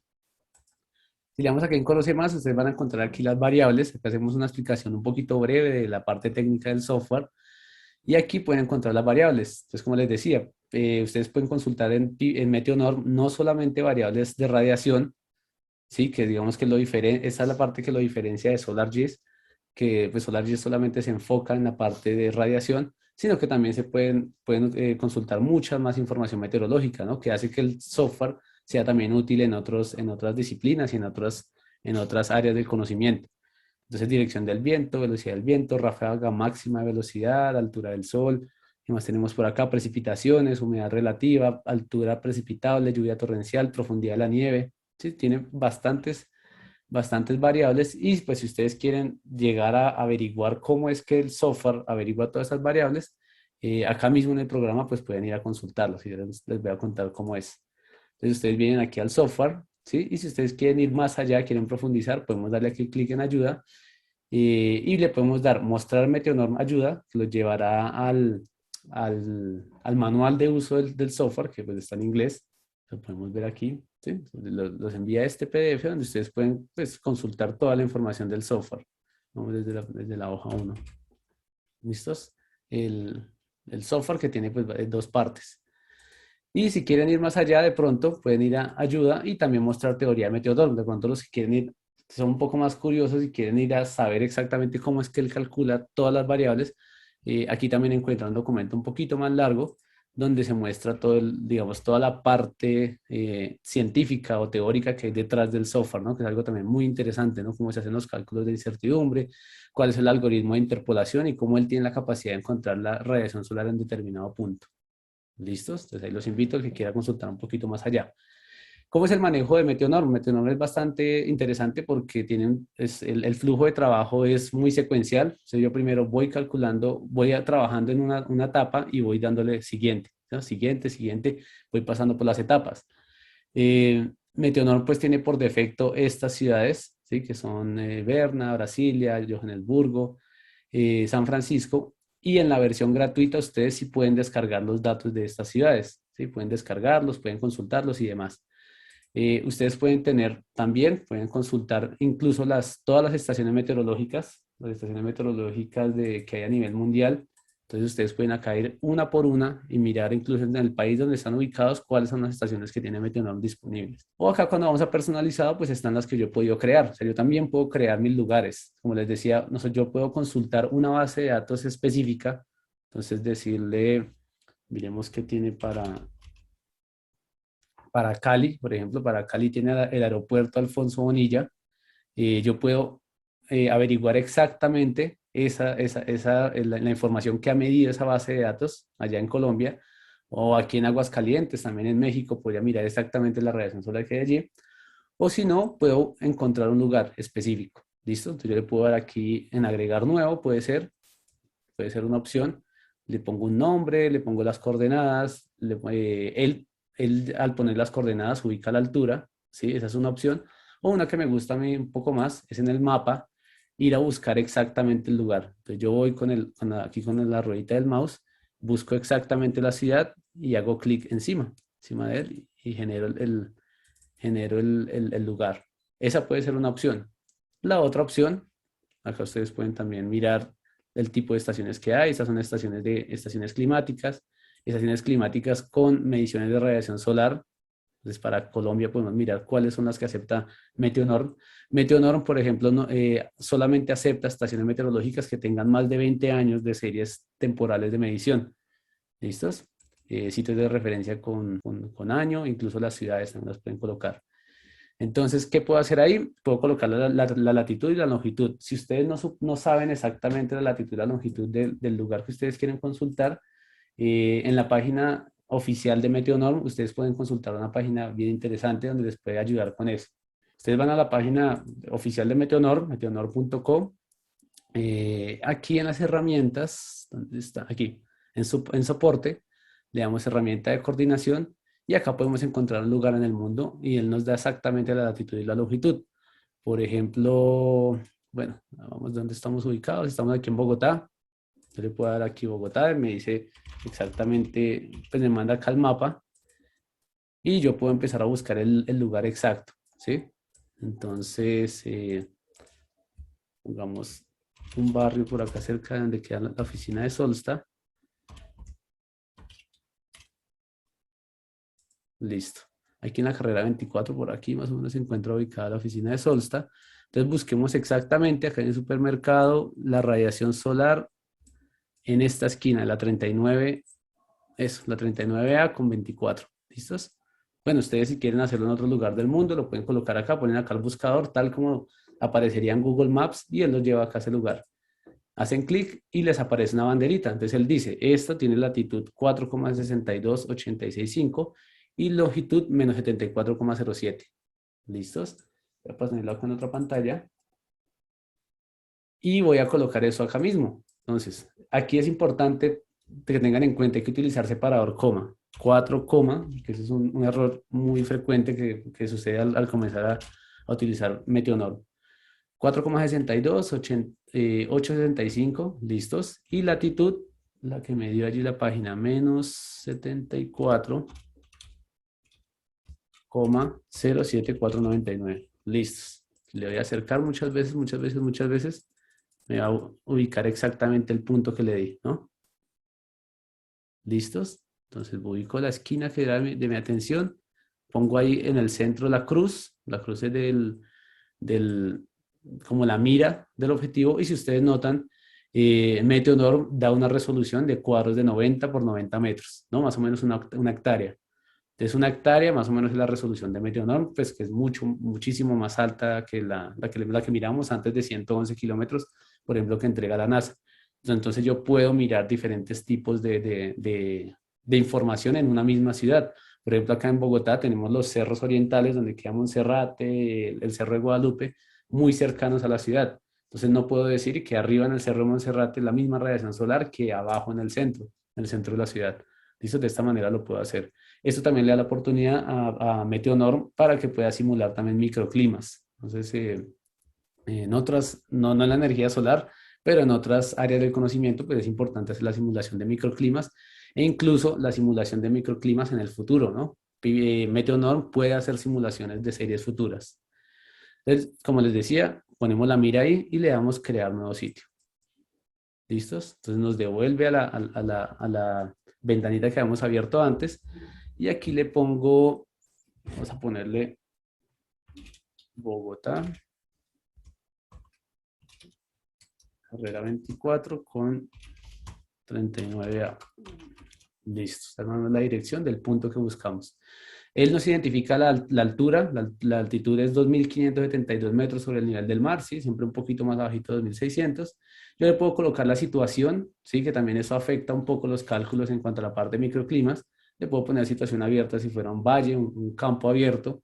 Si le damos aquí en Conoce Más, ustedes van a encontrar aquí las variables. Acá hacemos una explicación un poquito breve de la parte técnica del software. Y aquí pueden encontrar las variables. Entonces, como les decía, ustedes pueden consultar en Meteonorm no solamente variables de radiación, ¿sí? Que digamos que lo esa es la parte que lo diferencia de SolarGIS, que pues SolarGIS solamente se enfoca en la parte de radiación, sino que también se pueden consultar mucha más información meteorológica, ¿no? Que hace que el software sea también útil en otras disciplinas y en otras áreas del conocimiento. Entonces, dirección del viento, velocidad del viento, ráfaga máxima de velocidad, altura del sol. ¿Qué más tenemos por acá? Precipitaciones, humedad relativa, altura precipitable, lluvia torrencial, profundidad de la nieve. Sí, tiene bastantes variables y pues si ustedes quieren llegar a averiguar cómo es que el software averigua todas esas variables, acá mismo en el programa pues pueden ir a consultarlos y les voy a contar cómo es. Entonces ustedes vienen aquí al software, ¿sí? Y si ustedes quieren ir más allá, quieren profundizar, podemos darle aquí clic en ayuda y le podemos dar mostrar Meteonorm ayuda, que lo llevará al manual de uso del software, que pues está en inglés, lo podemos ver aquí, ¿sí? Los envía este PDF donde ustedes pueden pues, consultar toda la información del software. Vamos desde la hoja 1. ¿Listos? El, el software que tiene pues dos partes. Y si quieren ir más allá, de pronto pueden ir a ayuda y también mostrar teoría de Meteodorm. De pronto los que quieren ir, son un poco más curiosos y quieren ir a saber exactamente cómo es que él calcula todas las variables, aquí también encuentran un documento un poquito más largo donde se muestra todo digamos, toda la parte científica o teórica que hay detrás del software, ¿no? Que es algo también muy interesante, ¿no? Cómo se hacen los cálculos de incertidumbre, cuál es el algoritmo de interpolación y cómo él tiene la capacidad de encontrar la radiación solar en determinado punto. ¿Listos? Entonces ahí los invito al que quiera consultar un poquito más allá. ¿Cómo es el manejo de Meteonorm? Meteonorm es bastante interesante porque el flujo de trabajo es muy secuencial. O sea, yo primero voy calculando, trabajando en una etapa y voy dándole siguiente, ¿no? Siguiente, siguiente, voy pasando por las etapas. Meteonorm pues tiene por defecto estas ciudades, ¿sí? Que son Berna, Brasilia, Johannesburgo, San Francisco, y en la versión gratuita ustedes sí pueden descargar los datos de estas ciudades, ¿sí? Pueden descargarlos, pueden consultarlos y demás. Ustedes pueden tener también, pueden consultar incluso todas las estaciones meteorológicas que hay a nivel mundial. Entonces ustedes pueden acá ir una por una y mirar incluso en el país donde están ubicados cuáles son las estaciones que tiene Meteonorm disponibles. O acá cuando vamos a personalizado, pues están las que yo he podido crear. O sea, yo también puedo crear mis lugares. Como les decía, no sé, yo puedo consultar una base de datos específica. Entonces decirle, miremos qué tiene para Cali, por ejemplo, para Cali tiene el aeropuerto Alfonso Bonilla. Yo puedo averiguar exactamente la información que ha medido esa base de datos allá en Colombia o aquí en Aguascalientes, también en México, podría mirar exactamente la radiación solar que hay allí. O si no, puedo encontrar un lugar específico. ¿Listo? Entonces yo le puedo dar aquí en agregar nuevo, puede ser una opción. Le pongo un nombre, le pongo las coordenadas, él al poner las coordenadas ubica la altura, ¿sí? Esa es una opción. O una que me gusta a mí un poco más es en el mapa ir a buscar exactamente el lugar. Entonces yo voy aquí con la ruedita del mouse, busco exactamente la ciudad y hago clic encima de él y genero el lugar. Esa puede ser una opción. La otra opción, acá ustedes pueden también mirar el tipo de estaciones que hay. Estas son estaciones climáticas con mediciones de radiación solar. Entonces, para Colombia podemos mirar cuáles son las que acepta Meteonorm. Meteonorm, por ejemplo, solamente acepta estaciones meteorológicas que tengan más de 20 años de series temporales de medición. ¿Listos? Sitios de referencia con año, incluso las ciudades también las pueden colocar. Entonces, ¿qué puedo hacer ahí? Puedo colocar la latitud y la longitud. Si ustedes no saben exactamente la latitud y la longitud del lugar que ustedes quieren consultar, en la página oficial de Meteonorm, ustedes pueden consultar una página bien interesante donde les puede ayudar con eso. Ustedes van a la página oficial de Meteonorm, meteonorm.co. Aquí en las herramientas, ¿dónde está? Aquí, en soporte, le damos herramienta de coordinación y acá podemos encontrar un lugar en el mundo y él nos da exactamente la latitud y la longitud. Por ejemplo, bueno, vamos dónde estamos ubicados. Estamos aquí en Bogotá. Yo le puedo dar aquí Bogotá, me dice exactamente, pues me manda acá el mapa y yo puedo empezar a buscar el lugar exacto, ¿sí? Entonces, pongamos un barrio por acá cerca de donde queda la oficina de Solsta. Listo. Aquí en la carrera 24, por aquí más o menos se encuentra ubicada la oficina de Solsta. Entonces busquemos exactamente acá en el supermercado la radiación solar en esta esquina, la 39, eso, la 39A con 24. ¿Listos? Bueno, ustedes si quieren hacerlo en otro lugar del mundo, lo pueden colocar acá, ponen acá el buscador, tal como aparecería en Google Maps y él los lleva acá a ese lugar. Hacen clic y les aparece una banderita. Entonces él dice, esto tiene latitud 4,62865 y longitud menos 74,07. ¿Listos? Voy a ponerlo acá en otra pantalla y voy a colocar eso acá mismo. Entonces, aquí es importante que tengan en cuenta, hay que utilizar separador coma. 4 coma, que ese es un error muy frecuente que sucede al comenzar a utilizar Meteonor. 4,62, 8,65, listos. Y latitud, la que me dio allí la página, menos 74,07499. Listos. Le voy a acercar muchas veces, muchas veces, muchas veces. Me va a ubicar exactamente el punto que le di, ¿no? ¿Listos? Entonces ubico la esquina que era de mi atención. Pongo ahí en el centro la cruz. La cruz es del, como la mira del objetivo. Y si ustedes notan, Meteonor da una resolución de cuadros de 90 por 90 metros, ¿no? Más o menos una hectárea. Entonces, una hectárea más o menos es la resolución de Meteonor, pues que es muchísimo más alta que la que miramos antes de 111 kilómetros, por ejemplo, que entrega la NASA. Entonces, yo puedo mirar diferentes tipos de información en una misma ciudad. Por ejemplo, acá en Bogotá tenemos los cerros orientales, donde queda Monserrate, el Cerro de Guadalupe, muy cercanos a la ciudad. Entonces, no puedo decir que arriba en el Cerro de Monserrate es la misma radiación solar que abajo en el centro de la ciudad. ¿Listo? De esta manera lo puedo hacer. Esto también le da la oportunidad a Meteonorm para que pueda simular también microclimas. Entonces, en otras, no en la energía solar, pero en otras áreas del conocimiento, pues es importante hacer la simulación de microclimas e incluso la simulación de microclimas en el futuro, ¿no? Meteonorm puede hacer simulaciones de series futuras. Entonces, como les decía, ponemos la mira ahí y le damos crear nuevo sitio. ¿Listos? Entonces nos devuelve a la ventanita que habíamos abierto antes y aquí le pongo, vamos a ponerle Bogotá, carrera 24 con 39A. Listo, está dando la dirección del punto que buscamos. Él nos identifica la altura, la altitud es 2.572 metros sobre el nivel del mar, ¿sí? Siempre un poquito más bajito, 2.600. Yo le puedo colocar la situación, ¿sí? Que también eso afecta un poco los cálculos en cuanto a la parte de microclimas. Le puedo poner situación abierta si fuera un valle, un campo abierto,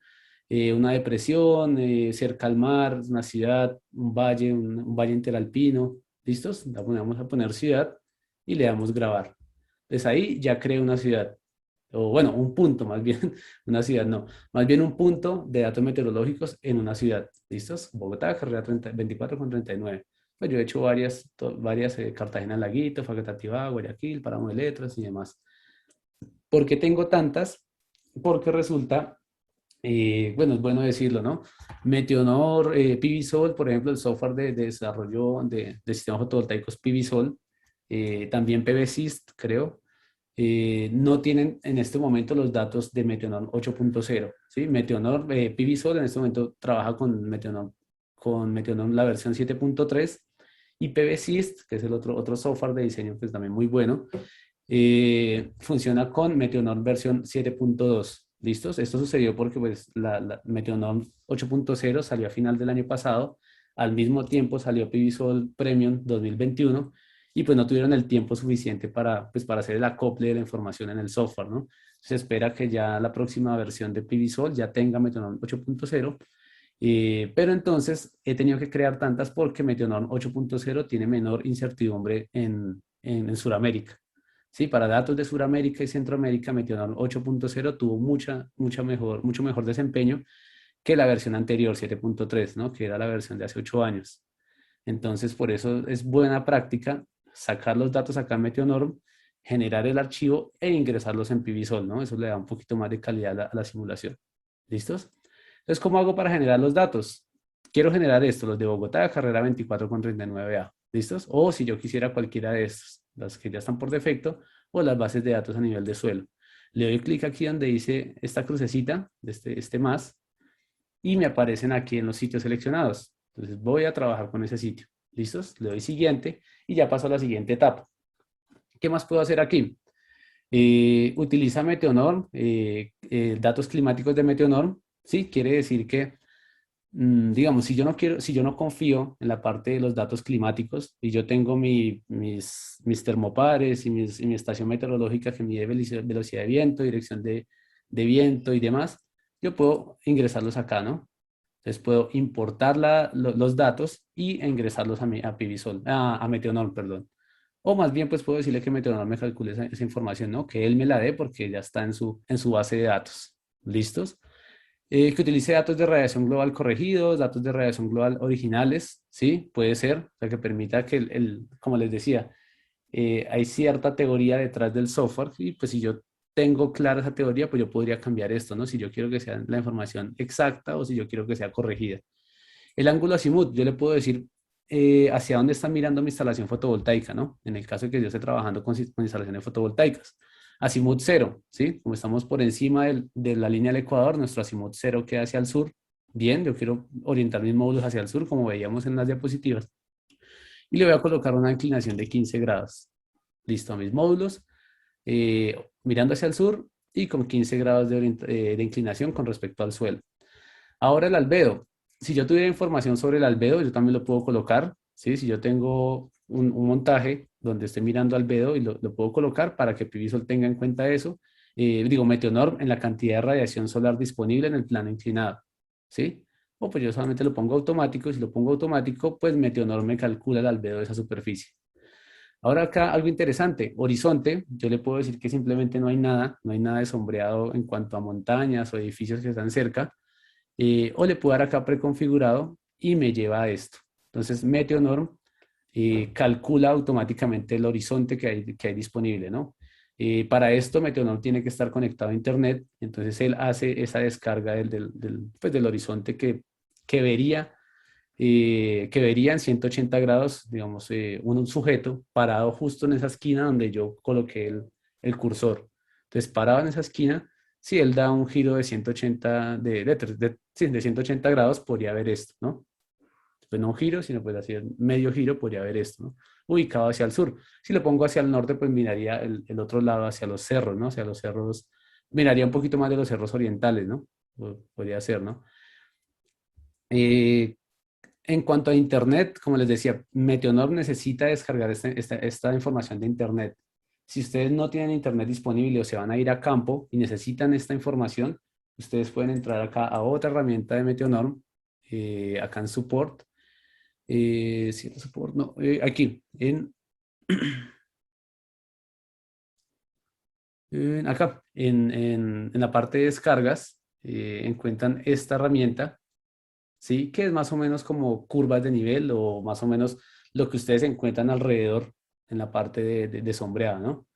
una depresión, cerca al mar, una ciudad, un valle, un valle interalpino. ¿Listos? Vamos a poner ciudad y le damos grabar. Entonces ahí ya creé una ciudad, o bueno, un punto más bien, una ciudad no, más bien un punto de datos meteorológicos en una ciudad. ¿Listos? Bogotá, carrera 24 con 39. Pues yo he hecho varias Cartagena, Laguito, Facatativá, Guayaquil, Páramo de Letras y demás. ¿Por qué tengo tantas? Porque resulta, bueno, es bueno decirlo, ¿no? Meteonor, PVSol, por ejemplo, el software de desarrollo de sistemas fotovoltaicos PVSol, también PVSys, creo, no tienen en este momento los datos de Meteonor 8.0, ¿sí? Meteonor, PVSol en este momento trabaja con Meteonor la versión 7.3 y PVSys, que es el otro software de diseño, pues también muy bueno, funciona con Meteonor versión 7.2. ¿Listos? Esto sucedió porque pues, la Meteonor 8.0 salió a final del año pasado, al mismo tiempo salió PVSol Premium 2021 y pues no tuvieron el tiempo suficiente para hacer el acople de la información en el software, ¿no? Se espera que ya la próxima versión de PVSol ya tenga Meteonor 8.0, pero entonces he tenido que crear tantas porque Meteonor 8.0 tiene menor incertidumbre en Sudamérica. Sí, para datos de Sudamérica y Centroamérica, Meteonor 8.0 tuvo mucho mejor desempeño que la versión anterior, 7.3, ¿no? Que era la versión de hace 8 años. Entonces, por eso es buena práctica sacar los datos acá en Meteonorm generar el archivo e ingresarlos en PVSol, ¿no? Eso le da un poquito más de calidad a la simulación. ¿Listos? Entonces, ¿cómo hago para generar los datos? Quiero generar esto, los de Bogotá, carrera 24 con 39A. ¿Listos? O si yo quisiera cualquiera de estos, las que ya están por defecto, o las bases de datos a nivel de suelo. Le doy clic aquí donde dice esta crucecita, de este más, y me aparecen aquí en los sitios seleccionados. Entonces voy a trabajar con ese sitio. ¿Listos? Le doy siguiente y ya paso a la siguiente etapa. ¿Qué más puedo hacer aquí? Utiliza Meteonorm, datos climáticos de Meteonorm. Sí, quiere decir que, digamos, si yo no confío en la parte de los datos climáticos y yo tengo mis termopares y mi estación meteorológica que mide velocidad de viento, dirección de viento y demás, yo puedo ingresarlos acá, ¿no? Entonces puedo importar los datos y ingresarlos a PVSol, a Meteonorm, perdón. O más bien, pues puedo decirle que Meteonorm me calcule esa información, ¿no? Que él me la dé porque ya está en su base de datos. ¿Listos? Que utilice datos de radiación global corregidos, datos de radiación global originales, ¿sí? Puede ser, o sea, que permita que, como les decía, hay cierta teoría detrás del software y pues si yo tengo clara esa teoría, pues yo podría cambiar esto, ¿no? Si yo quiero que sea la información exacta o si yo quiero que sea corregida. El ángulo azimut, yo le puedo decir hacia dónde está mirando mi instalación fotovoltaica, ¿no? En el caso de que yo esté trabajando con instalaciones fotovoltaicas. Azimut cero, ¿sí? Como estamos por encima de la línea del ecuador, nuestro azimut cero queda hacia el sur. Bien, yo quiero orientar mis módulos hacia el sur, como veíamos en las diapositivas. Y le voy a colocar una inclinación de 15 grados. Listo, mis módulos, mirando hacia el sur y con 15 grados de inclinación con respecto al suelo. Ahora el albedo. Si yo tuviera información sobre el albedo, yo también lo puedo colocar, ¿sí? Si yo tengo un montaje donde esté mirando albedo y lo puedo colocar para que PVSol tenga en cuenta eso. Digo, Meteonorm en la cantidad de radiación solar disponible en el plano inclinado, ¿sí? O pues yo solamente lo pongo automático. Si lo pongo automático, pues Meteonorm me calcula el albedo de esa superficie. Ahora acá algo interesante, horizonte, yo le puedo decir que simplemente no hay nada de sombreado en cuanto a montañas o edificios que están cerca, o le puedo dar acá preconfigurado y me lleva a esto. Entonces Meteonorm calcula automáticamente el horizonte que hay disponible, ¿no? Para esto Meteonorm tiene que estar conectado a internet, entonces él hace esa descarga pues, del horizonte que vería en 180 grados, digamos, un sujeto parado justo en esa esquina donde yo coloqué el cursor. Entonces, parado en esa esquina, si él da un giro de 180, sí, de 180 grados, podría ver esto, ¿no? Pues no un giro, sino pues así medio giro, podría ver esto, ¿no? Ubicado hacia el sur. Si lo pongo hacia el norte, pues miraría el otro lado hacia los cerros, ¿no? Hacia los cerros, miraría un poquito más de los cerros orientales, ¿no? Podría ser, ¿no? Eh, En cuanto a Internet, como les decía, Meteonorm necesita descargar esta información de Internet. Si ustedes no tienen Internet disponible o se van a ir a campo y necesitan esta información, ustedes pueden entrar acá a otra herramienta de Meteonorm, acá en Support. Sí, Support, no, aquí, acá, en la parte de descargas, encuentran esta herramienta. ¿Sí? Que es más o menos como curvas de nivel o más o menos lo que ustedes encuentran alrededor en la parte de sombreado, ¿no?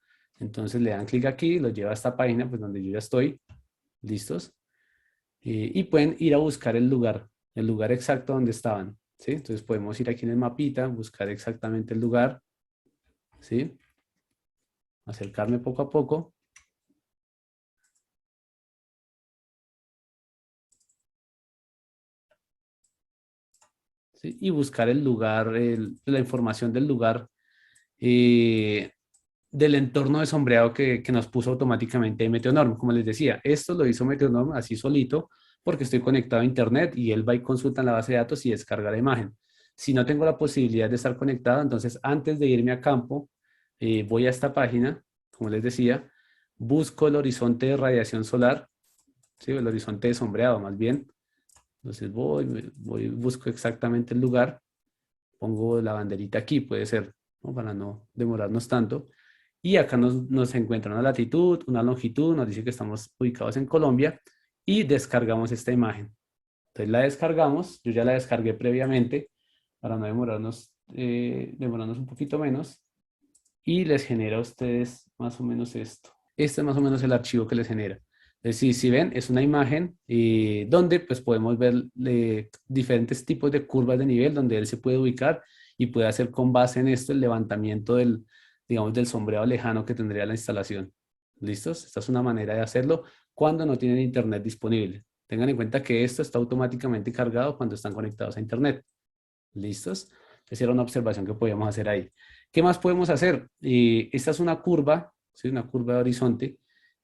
Entonces le dan clic aquí, los lleva a esta página, pues donde yo ya estoy, listos, y pueden ir a buscar el lugar exacto donde estaban, ¿sí? Entonces podemos ir aquí en el mapita, buscar exactamente el lugar, ¿sí? Acercarme poco a poco. ¿Sí? Y buscar el lugar, la información del lugar eh, del entorno de sombreado que nos puso automáticamente Meteonorm. Como les decía, esto lo hizo Meteonorm así solito porque estoy conectado a internet y él va y consulta en la base de datos y descarga la imagen. Si no tengo la posibilidad de estar conectado, entonces antes de irme a campo, voy a esta página, como les decía, busco el horizonte de radiación solar, ¿sí? El horizonte de sombreado más bien. Entonces busco exactamente el lugar, pongo la banderita aquí, puede ser, ¿no? Para no demorarnos tanto. Y acá nos encuentra una latitud, una longitud, nos dice que estamos ubicados en Colombia y descargamos esta imagen. Entonces la descargamos, yo ya la descargué previamente para no demorarnos un poquito menos. y les genera a ustedes más o menos esto. Este es más o menos el archivo que les genera. Es decir, si ven, es una imagen donde pues podemos ver diferentes tipos de curvas de nivel donde él se puede ubicar y puede hacer con base en esto el levantamiento del, digamos, del sombreado lejano que tendría la instalación. ¿Listos? Esta es una manera de hacerlo cuando no tienen internet disponible. Tengan en cuenta que esto está automáticamente cargado cuando están conectados a internet. ¿Listos? Esa era una observación que podíamos hacer ahí. ¿Qué más podemos hacer? Esta es una curva, ¿sí? Una curva de horizonte.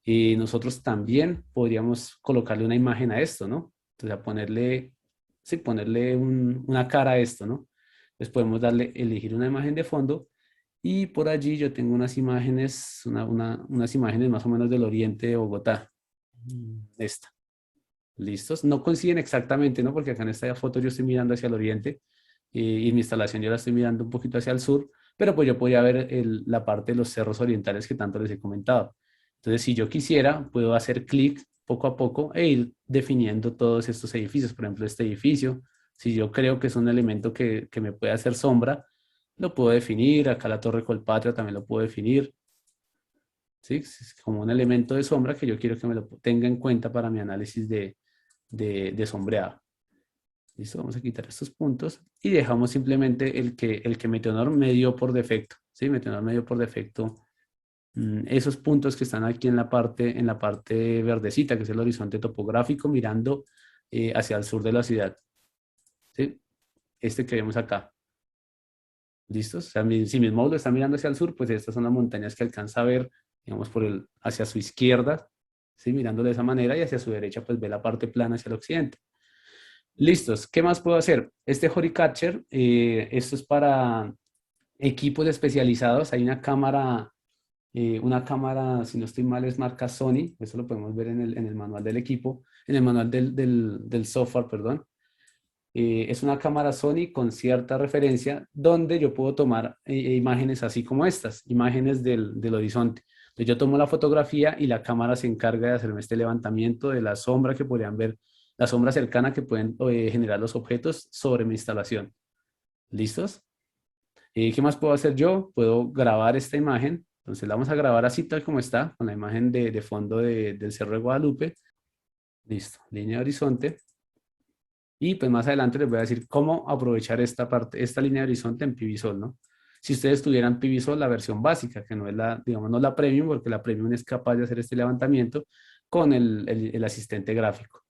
Y nosotros también podríamos colocarle una imagen a esto, ¿no? Entonces, a ponerle, sí, ponerle una cara a esto, ¿no? Entonces podemos darle, elegir una imagen de fondo y por allí yo tengo unas imágenes, unas imágenes más o menos del oriente de Bogotá. Esta. ¿Listos? No coinciden exactamente, ¿no? Porque acá en esta foto yo estoy mirando hacia el oriente y en mi instalación yo la estoy mirando un poquito hacia el sur, pero pues yo podía ver la parte de los cerros orientales que tanto les he comentado. Entonces, si yo quisiera, puedo hacer clic poco a poco e ir definiendo todos estos edificios. Por ejemplo, este edificio, si yo creo que es un elemento que me puede hacer sombra, lo puedo definir. Acá la Torre Colpatria también lo puedo definir. ¿Sí? Es como un elemento de sombra que yo quiero que me lo tenga en cuenta para mi análisis de sombreado. Listo, vamos a quitar estos puntos y dejamos simplemente el que Meteonor me dio por defecto. ¿Sí? Meteonor me dio por defecto esos puntos que están aquí en la parte verdecita, que es el horizonte topográfico mirando hacia el sur de la ciudad. ¿Sí? Este que vemos acá. ¿Listos? O sea, si mi módulo está mirando hacia el sur, pues estas son las montañas que alcanza a ver, digamos, hacia su izquierda, ¿sí? Mirando de esa manera y hacia su derecha, pues ve la parte plana hacia el occidente. Listos. ¿Qué más puedo hacer? Este Horycatcher, esto es para equipos especializados. Hay una cámara, si no estoy mal, es marca Sony. Eso lo podemos ver en el manual del equipo, en el manual del software, perdón. Es una cámara Sony con cierta referencia donde yo puedo tomar imágenes así como estas, imágenes del horizonte. Entonces yo tomo la fotografía y la cámara se encarga de hacerme este levantamiento de la sombra que podrían ver, la sombra cercana que pueden generar los objetos sobre mi instalación. ¿Listos? ¿Qué más puedo hacer yo? Puedo grabar esta imagen. Entonces la vamos a grabar así tal como está, con la imagen de fondo del Cerro de Guadalupe. Listo, línea de horizonte. Y pues más adelante les voy a decir cómo aprovechar esta parte, esta línea de horizonte en PVSol, ¿no? Si ustedes tuvieran PVSol, la versión básica, que no es la, digamos, no la premium, porque la premium es capaz de hacer este levantamiento con el asistente gráfico.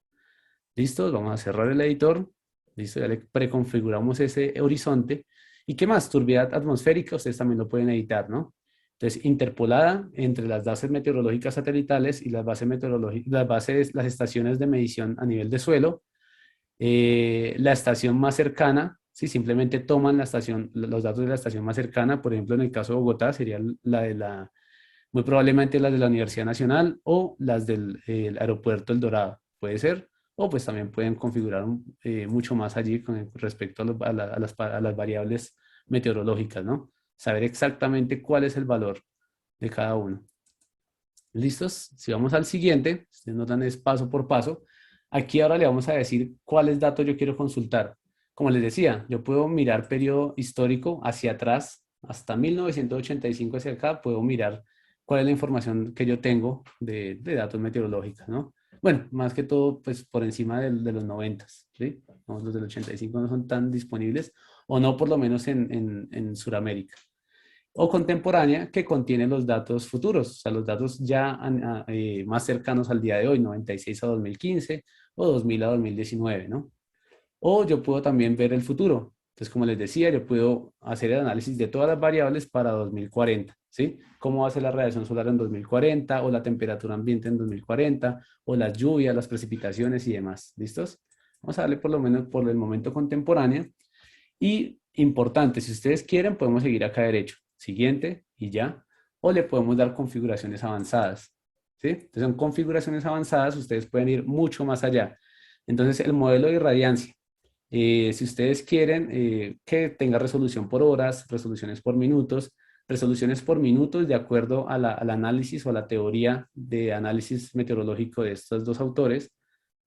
¿Listo? Vamos a cerrar el editor. Listo, ya le preconfiguramos ese horizonte. ¿Y qué más? Turbiedad atmosférica, ustedes también lo pueden editar, ¿no? Entonces, interpolada entre las bases meteorológicas satelitales y las bases meteorológicas, las estaciones de medición a nivel de suelo, la estación más cercana, si simplemente toman la estación, los datos de la estación más cercana, por ejemplo, en el caso de Bogotá, sería muy probablemente las de la Universidad Nacional o las del el aeropuerto El Dorado, puede ser, o pues también pueden configurar mucho más allí con respecto a las variables meteorológicas, ¿no? Saber exactamente cuál es el valor de cada uno. ¿Listos? Si vamos al siguiente, ustedes notan es paso por paso. Aquí ahora le vamos a decir cuáles datos yo quiero consultar. Como les decía, yo puedo mirar periodo histórico hacia atrás, hasta 1985 hacia acá, puedo mirar cuál es la información que yo tengo de datos meteorológicos, ¿no? Bueno, más que todo, pues por encima de los 90, ¿sí? No, los del 85 no son tan disponibles, o no por lo menos en Sudamérica o contemporánea que contiene los datos futuros, o sea, los datos ya más cercanos al día de hoy, 96 a 2015 o 2000 a 2019, ¿no? O yo puedo también ver el futuro. Entonces, como les decía, yo puedo hacer el análisis de todas las variables para 2040, ¿sí? ¿Cómo va a ser la radiación solar en 2040 o la temperatura ambiente en 2040 o las lluvias, las precipitaciones y demás? ¿Listos? Vamos a darle por lo menos por el momento contemporáneo. Y importante, si ustedes quieren, podemos seguir acá derecho. Siguiente y ya. O le podemos dar configuraciones avanzadas. ¿Sí? Entonces, son configuraciones avanzadas, ustedes pueden ir mucho más allá. Entonces, el modelo de irradiancia. Si ustedes quieren que tenga resolución por horas, resoluciones por minutos, resoluciones por minutos de acuerdo al análisis o a la teoría de análisis meteorológico de estos dos autores,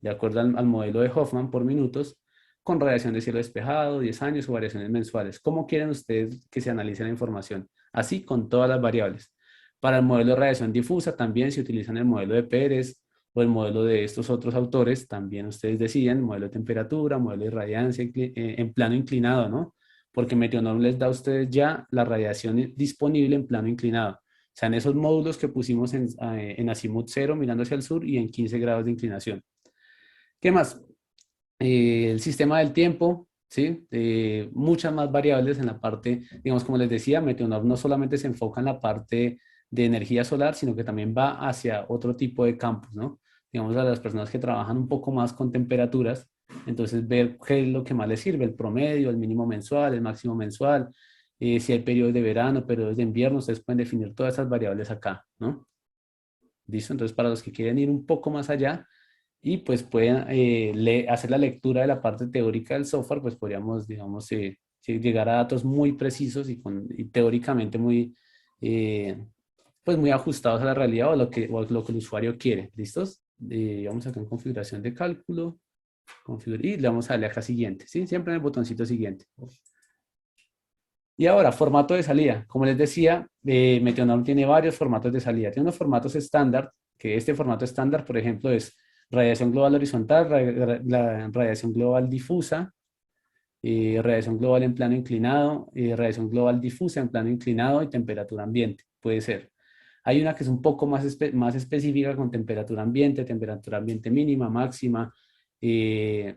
de acuerdo al modelo de Hoffman por minutos, con radiación de cielo despejado, 10 años o variaciones mensuales. ¿Cómo quieren ustedes que se analice la información? así con todas las variables. Para el modelo de radiación difusa también se utilizan el modelo de Pérez o el modelo de estos otros autores, también ustedes deciden, modelo de temperatura, modelo de radiancia en plano inclinado, ¿no? Porque Meteonorm les da a ustedes ya la radiación disponible en plano inclinado. O sea, en esos módulos que pusimos en azimut 0 mirando hacia el sur y en 15 grados de inclinación. ¿Qué más? El sistema del tiempo, ¿sí? Muchas más variables en la parte, digamos, como les decía, Meteonorm no solamente se enfoca en la parte de energía solar, sino que también va hacia otro tipo de campos, ¿no? Digamos, a las personas que trabajan un poco más con temperaturas, entonces ver qué es lo que más les sirve, el promedio, el mínimo mensual, el máximo mensual, si hay periodos de verano, periodos de invierno, ustedes pueden definir todas esas variables acá, ¿no? ¿Listo? Entonces, para los que quieren ir un poco más allá, y pues pueden hacer la lectura de la parte teórica del software, pues podríamos, digamos, sí, llegar a datos muy precisos y teóricamente muy, eh, pues muy ajustados a la realidad o lo que el usuario quiere. ¿Listos? Vamos acá en configuración de cálculo, y le vamos a darle acá siguiente, ¿sí? Siempre en el botoncito siguiente. Y ahora, formato de salida. Como les decía, Meteonorm tiene varios formatos de salida. Tiene unos formatos estándar, que este formato estándar, por ejemplo, es radiación global horizontal, la radiación global difusa, radiación global en plano inclinado, radiación global difusa en plano inclinado y temperatura ambiente. Puede ser. Hay una que es un poco más específica con temperatura ambiente mínima, máxima, eh,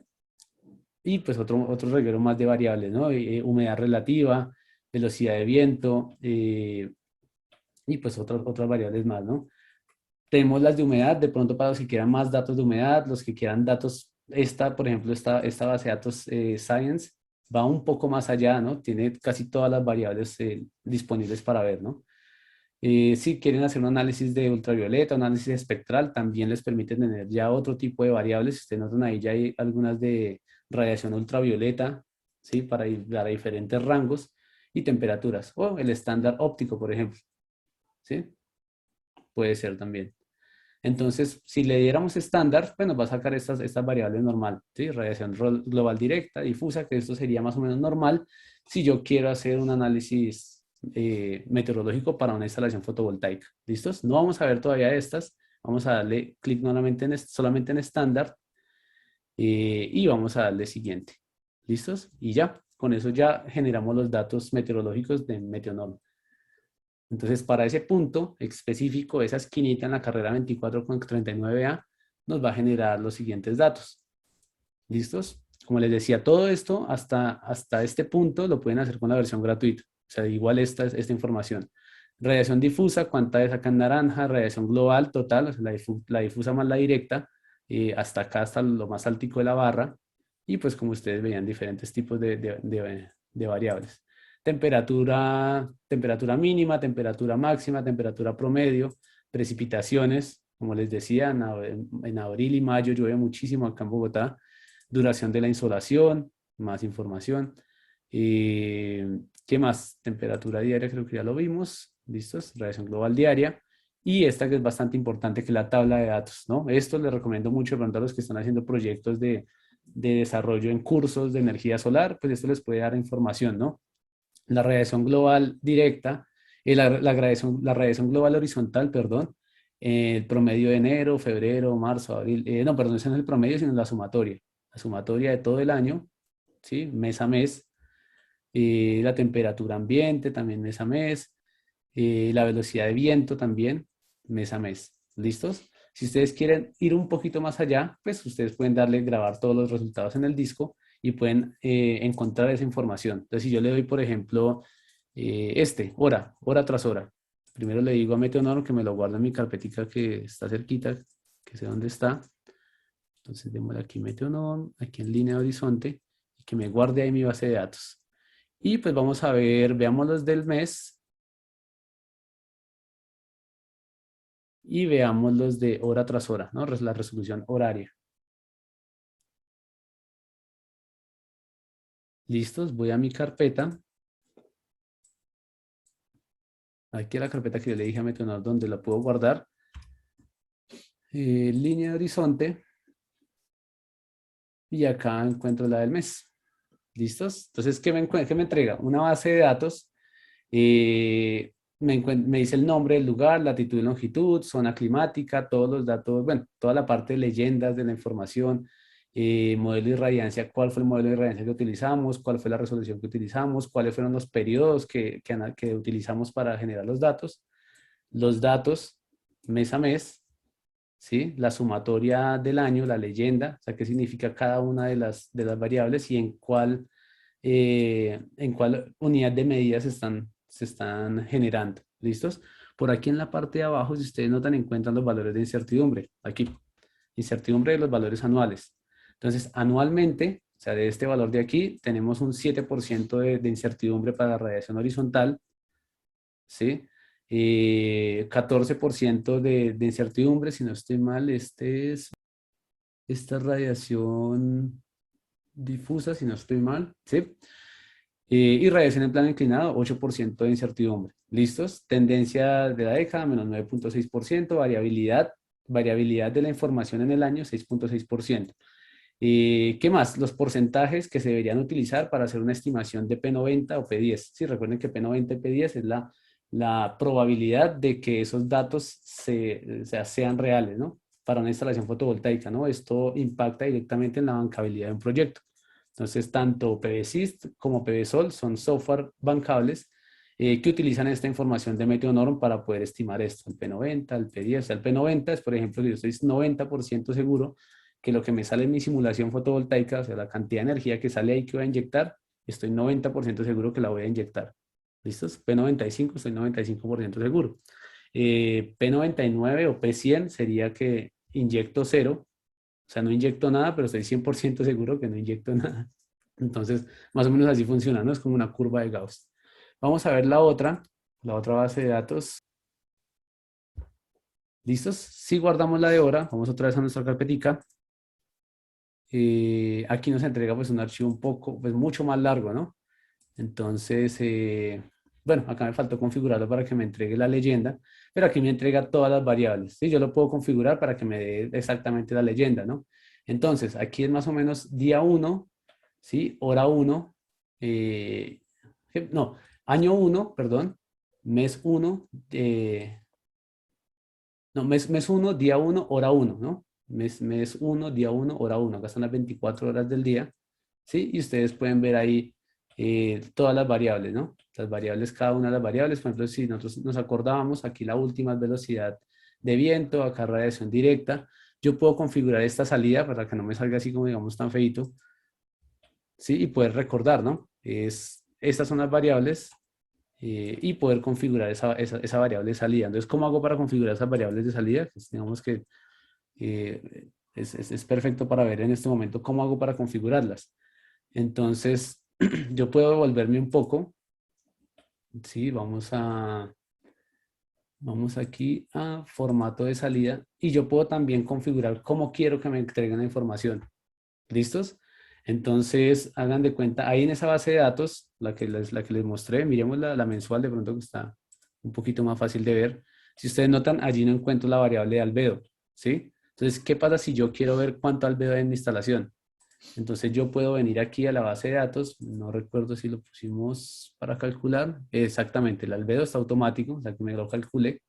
y pues otro reguero más de variables, ¿no? Humedad relativa, velocidad de viento, y pues otras variables más, ¿no? Tenemos las de humedad, de pronto para los que quieran más datos de humedad, los que quieran datos, por ejemplo, esta base de datos Science va un poco más allá, ¿no? Tiene casi todas las variables disponibles para ver, ¿no? Si quieren hacer un análisis de ultravioleta, un análisis espectral, también les permite tener ya otro tipo de variables. Si ustedes notan ahí ya hay algunas de radiación ultravioleta, ¿sí? Para diferentes rangos y temperaturas. O el estándar óptico, por ejemplo, ¿sí? Puede ser también. Entonces, si le diéramos estándar, pues nos va a sacar estas variables normal, ¿sí? Radiación global directa, difusa, que esto sería más o menos normal si yo quiero hacer un análisis meteorológico para una instalación fotovoltaica. ¿Listos? No vamos a ver todavía estas. Vamos a darle clic nuevamente solamente en estándar y vamos a darle siguiente. ¿Listos? Y ya, con eso ya generamos los datos meteorológicos de Meteonorm. Entonces, para ese punto específico, esa esquinita en la carrera 24,39A, nos va a generar los siguientes datos. ¿Listos? Como les decía, todo esto hasta este punto lo pueden hacer con la versión gratuita. O sea, igual esta información. Radiación difusa, cuánta es acá en naranja, radiación global total, o sea, la difusa más la directa, hasta acá, hasta lo más altico de la barra. Y pues como ustedes veían, diferentes tipos de variables. Temperatura mínima, temperatura máxima, temperatura promedio, precipitaciones, como les decía, en abril y mayo llueve muchísimo acá en Bogotá, duración de la insolación, más información. ¿Qué más? Temperatura diaria, creo que ya lo vimos, ¿listos? Radiación global diaria. Y esta que es bastante importante, que es la tabla de datos, ¿no? Esto les recomiendo mucho de pronto a los que están haciendo proyectos de desarrollo en cursos de energía solar, pues esto les puede dar información, ¿no? La radiación global directa, la radiación global horizontal, perdón, el promedio de enero, febrero, marzo, abril, no, perdón, ese no es el promedio, sino la sumatoria de todo el año, ¿sí? Mes a mes, la temperatura ambiente también mes a mes, la velocidad de viento también mes a mes, ¿listos? Si ustedes quieren ir un poquito más allá, pues ustedes pueden darle grabar todos los resultados en el disco y pueden encontrar esa información. Entonces, si yo le doy, por ejemplo, hora tras hora, primero le digo a Meteonor que me lo guarde en mi carpetica que está cerquita, que sé dónde está. Entonces, démosle aquí Meteonor, aquí en línea de horizonte, y que me guarde ahí mi base de datos. Y pues vamos a ver, veamos los del mes y veamos los de hora tras hora, ¿no? La resolución horaria. Listos, voy a mi carpeta. Aquí a la carpeta que yo le dije a Meteonor donde la puedo guardar. Línea de horizonte. Y acá encuentro la del mes. ¿Listos? Entonces, ¿qué me entrega? Una base de datos Me dice el nombre del lugar, latitud y longitud, zona climática, todos los datos, bueno, toda la parte de leyendas de la información, modelo de irradiancia, cuál fue el modelo de irradiancia que utilizamos, cuál fue la resolución que utilizamos, cuáles fueron los periodos que utilizamos para generar los datos mes a mes, ¿sí? La sumatoria del año, la leyenda, o sea, qué significa cada una de las variables y en cuál unidad de medida se están generando. ¿Listos? Por aquí en la parte de abajo, si ustedes notan, encuentran los valores de incertidumbre. Aquí, incertidumbre de los valores anuales. Entonces, anualmente, o sea, de este valor de aquí, tenemos un 7% de incertidumbre para la radiación horizontal, ¿sí? 14% de incertidumbre, si no estoy mal, esta radiación difusa, si no estoy mal, ¿sí? Y radiación en plano inclinado, 8% de incertidumbre. ¿Listos? Tendencia de la década, menos 9,6%. Variabilidad de la información en el año, 6,6%. ¿Qué más? Los porcentajes que se deberían utilizar para hacer una estimación de P90 o P10. Sí, recuerden que P90 y P10 es la probabilidad de que esos datos sean reales, ¿no? Para una instalación fotovoltaica, ¿no? Esto impacta directamente en la bancabilidad de un proyecto. Entonces, tanto PVSIST como PVSOL son software bancables que utilizan esta información de Meteonorm para poder estimar esto, el P90, el P10. O sea, el P90 es, por ejemplo, si yo estoy 90% seguro que lo que me sale en mi simulación fotovoltaica, o sea, la cantidad de energía que sale ahí que voy a inyectar, estoy 90% seguro que la voy a inyectar. ¿Listos? P95, estoy 95% seguro. P99 o P100 sería que inyecto cero, o sea, no inyecto nada, pero estoy 100% seguro que no inyecto nada. Entonces, más o menos así funciona, ¿no? Es como una curva de Gauss. Vamos a ver la otra base de datos. ¿Listos? Si guardamos la de hora, vamos otra vez a nuestra carpetica. Aquí nos entrega pues un archivo un poco, pues mucho más largo, ¿no? Entonces, bueno, acá me faltó configurarlo para que me entregue la leyenda, pero aquí me entrega todas las variables, ¿sí? Yo lo puedo configurar para que me dé exactamente la leyenda, ¿no? Entonces, aquí es más o menos día 1, ¿sí? Hora 1, no, año 1, perdón, mes 1, no, mes 1, día 1, hora 1, ¿no? Mes 1, día 1, hora 1. Acá están las 24 horas del día, ¿sí? Y ustedes pueden ver ahí todas las variables, ¿no? Las variables, cada una de las variables. Por ejemplo, si nosotros nos acordábamos, aquí la última es velocidad de viento, acá radiación directa. Yo puedo configurar esta salida para que no me salga así como, digamos, tan feito, ¿sí? Y poder recordar, ¿no? Estas son las variables y poder configurar esa variable de salida. Entonces, ¿cómo hago para configurar esas variables de salida? Pues, digamos que es perfecto para ver en este momento cómo hago para configurarlas. Entonces, yo puedo devolverme un poco. Sí, vamos aquí a formato de salida y yo puedo también configurar cómo quiero que me entreguen la información. ¿Listos? Entonces, hagan de cuenta, ahí en esa base de datos, la que les mostré, miremos la mensual de pronto que está un poquito más fácil de ver. Si ustedes notan, allí no encuentro la variable de albedo, ¿sí? Entonces, ¿qué pasa si yo quiero ver cuánto albedo hay en mi instalación? Entonces, yo puedo venir aquí a la base de datos, no recuerdo si lo pusimos para calcular, exactamente, el albedo está automático, o sea que me lo calculé.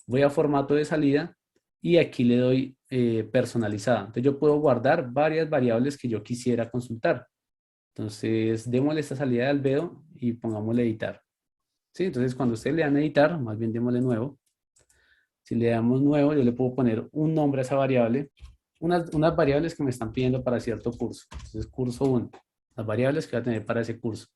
Voy a formato de salida y aquí le doy personalizada. Entonces yo puedo guardar varias variables que yo quisiera consultar. Entonces démosle esta salida de albedo y pongámosle editar. ¿Sí? Entonces cuando ustedes le dan editar, más bien démosle nuevo. Si le damos nuevo, yo le puedo poner un nombre a esa variable. Unas variables que me están pidiendo para cierto curso. Entonces curso 1. Las variables que va a tener para ese curso.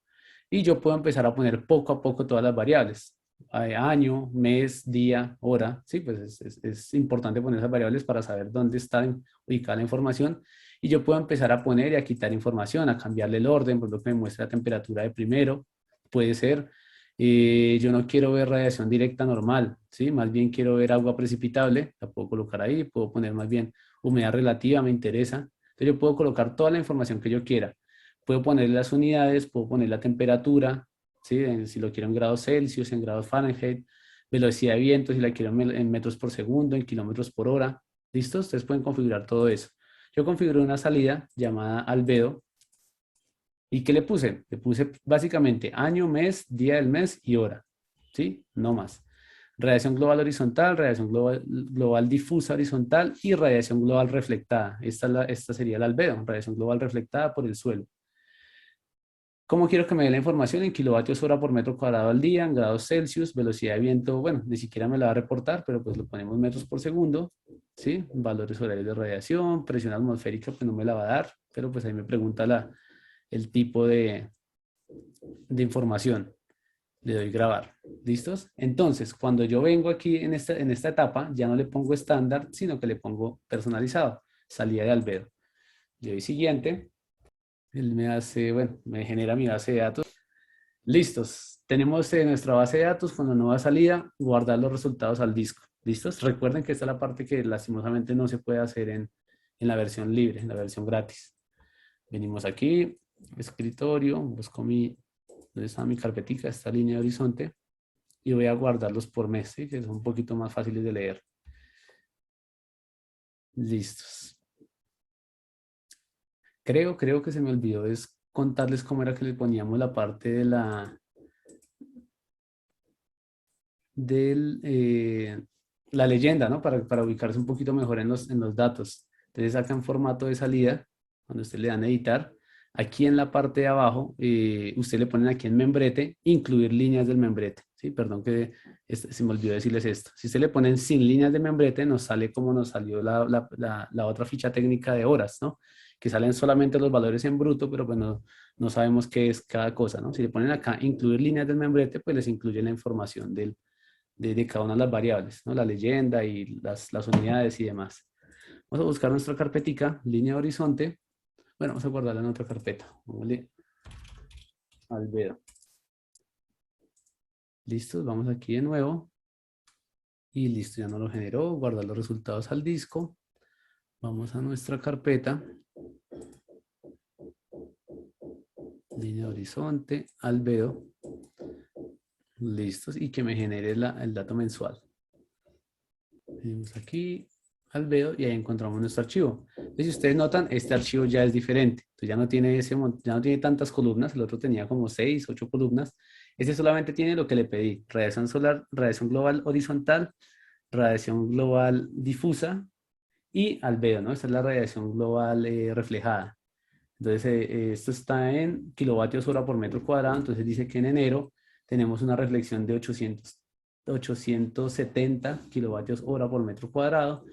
Y yo puedo empezar a poner poco a poco todas las variables. Año, mes, día, hora. Sí, pues es importante poner esas variables para saber dónde está ubicada la información. Y yo puedo empezar a poner y a quitar información, a cambiarle el orden, por lo que me muestra la temperatura de primero. Puede ser. Yo no quiero ver radiación directa normal, ¿sí? Más bien quiero ver agua precipitable. La puedo colocar ahí. Puedo poner más bien humedad relativa, me interesa. Entonces yo puedo colocar toda la información que yo quiera. Puedo poner las unidades, puedo poner la temperatura, ¿sí? Si lo quiero en grados Celsius, en grados Fahrenheit, velocidad de viento, si la quiero en metros por segundo, en kilómetros por hora. ¿Listo? Ustedes pueden configurar todo eso. Yo configuro una salida llamada albedo. ¿Y qué le puse? Le puse básicamente año, mes, día del mes y hora. ¿Sí? No más. Radiación global horizontal, radiación global difusa horizontal y radiación global reflectada. Esta sería el albedo, radiación global reflectada por el suelo. ¿Cómo quiero que me dé la información? En kilovatios hora por metro cuadrado al día, en grados Celsius, velocidad de viento, bueno, ni siquiera me la va a reportar, pero pues lo ponemos metros por segundo, ¿sí? Valores horarios de radiación, presión atmosférica, pues no me la va a dar, pero pues ahí me pregunta el tipo de información. Le doy grabar. ¿Listos? Entonces, cuando yo vengo aquí en esta etapa, ya no le pongo estándar, sino que le pongo personalizado, salida de albedo. Le doy siguiente. Él me hace, bueno, me genera mi base de datos. Listos. Tenemos nuestra base de datos con la nueva salida, guardar los resultados al disco. ¿Listos? Recuerden que esta es la parte que lastimosamente no se puede hacer en la versión libre, en la versión gratis. Venimos aquí, escritorio, busco ¿dónde está mi carpetica? Esta línea de horizonte. Y voy a guardarlos por mes, ¿sí? Que son un poquito más fáciles de leer. Listos. Creo que se me olvidó es contarles cómo era que le poníamos la parte la leyenda, ¿no? Para ubicarse un poquito mejor en los datos. Entonces acá en formato de salida, cuando usted le dan a editar, aquí en la parte de abajo, usted le ponen aquí en membrete, incluir líneas del membrete, ¿sí? Perdón que se me olvidó decirles esto. Si usted le ponen sin líneas de membrete, nos sale como nos salió la otra ficha técnica de horas, ¿no? Que salen solamente los valores en bruto, pero pues no sabemos qué es cada cosa, ¿no? Si le ponen acá incluir líneas del membrete, pues les incluye la información de cada una de las variables, ¿no? La leyenda y las unidades y demás. Vamos a buscar nuestra carpetica, línea de horizonte. Bueno, vamos a guardarla en otra carpeta. Vamos albedo. Listo, vamos aquí de nuevo. Y listo, ya nos lo generó. Guardar los resultados al disco. Vamos a nuestra carpeta. Línea de horizonte, albedo. Listos. Y que me genere el dato mensual. Venimos aquí, albedo, y ahí encontramos nuestro archivo. Entonces, si ustedes notan, este archivo ya es diferente. Entonces, ya no tiene tantas columnas. El otro tenía como 6, 8 columnas. Este solamente tiene lo que le pedí. Radiación solar, radiación global horizontal, radiación global difusa y albedo, ¿no? Esta es la radiación global reflejada. Entonces, esto está en kilovatios hora por metro cuadrado. Entonces, dice que en enero tenemos una reflexión de 870 kilovatios hora por metro cuadrado.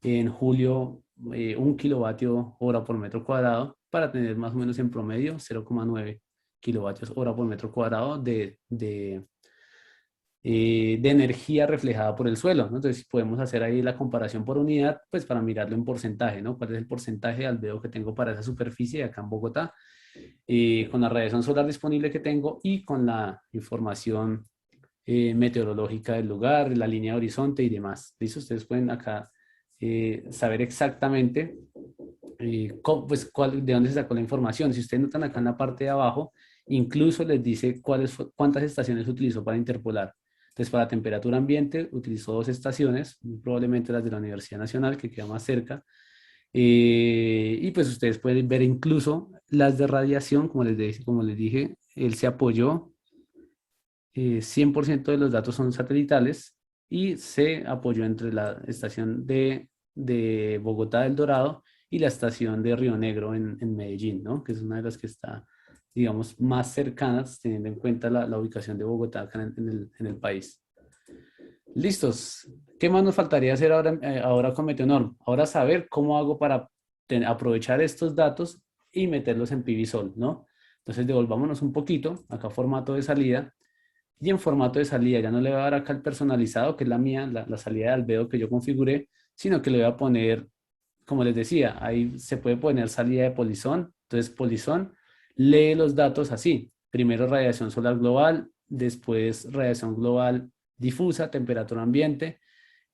En julio, 1 kilovatio hora por metro cuadrado para tener más o menos en promedio 0,9 kilovatios hora por metro cuadrado de energía reflejada por el suelo, ¿no? Entonces, podemos hacer ahí la comparación por unidad, pues para mirarlo en porcentaje, ¿no? ¿Cuál es el porcentaje de albedo que tengo para esa superficie acá en Bogotá? Con la radiación solar disponible que tengo y con la información meteorológica del lugar, la línea de horizonte y demás. ¿Listo? Ustedes pueden acá saber exactamente pues, de dónde se sacó la información. Si ustedes notan acá en la parte de abajo, incluso les dice cuántas estaciones utilizó para interpolar. Entonces, para temperatura ambiente utilizó 2 estaciones, muy probablemente las de la Universidad Nacional, que queda más cerca. Y pues ustedes pueden ver incluso las de radiación, como les dije, él se apoyó 100% de los datos son satelitales y se apoyó entre la estación de Bogotá del Dorado y la estación de Río Negro en Medellín, ¿no? Que es una de las que está, digamos, más cercanas, teniendo en cuenta la ubicación de Bogotá acá en el país. Listos. ¿Qué más nos faltaría hacer ahora con Meteonorm? Ahora saber cómo hago para aprovechar estos datos y meterlos en PVSol, ¿no? Entonces devolvámonos un poquito, acá formato de salida, y en formato de salida ya no le voy a dar acá el personalizado, que es la mía, la salida de albedo que yo configuré, sino que le voy a poner, como les decía, ahí se puede poner salida de Polizón. Entonces Polizón lee los datos así. Primero radiación solar global, después radiación global difusa, temperatura ambiente,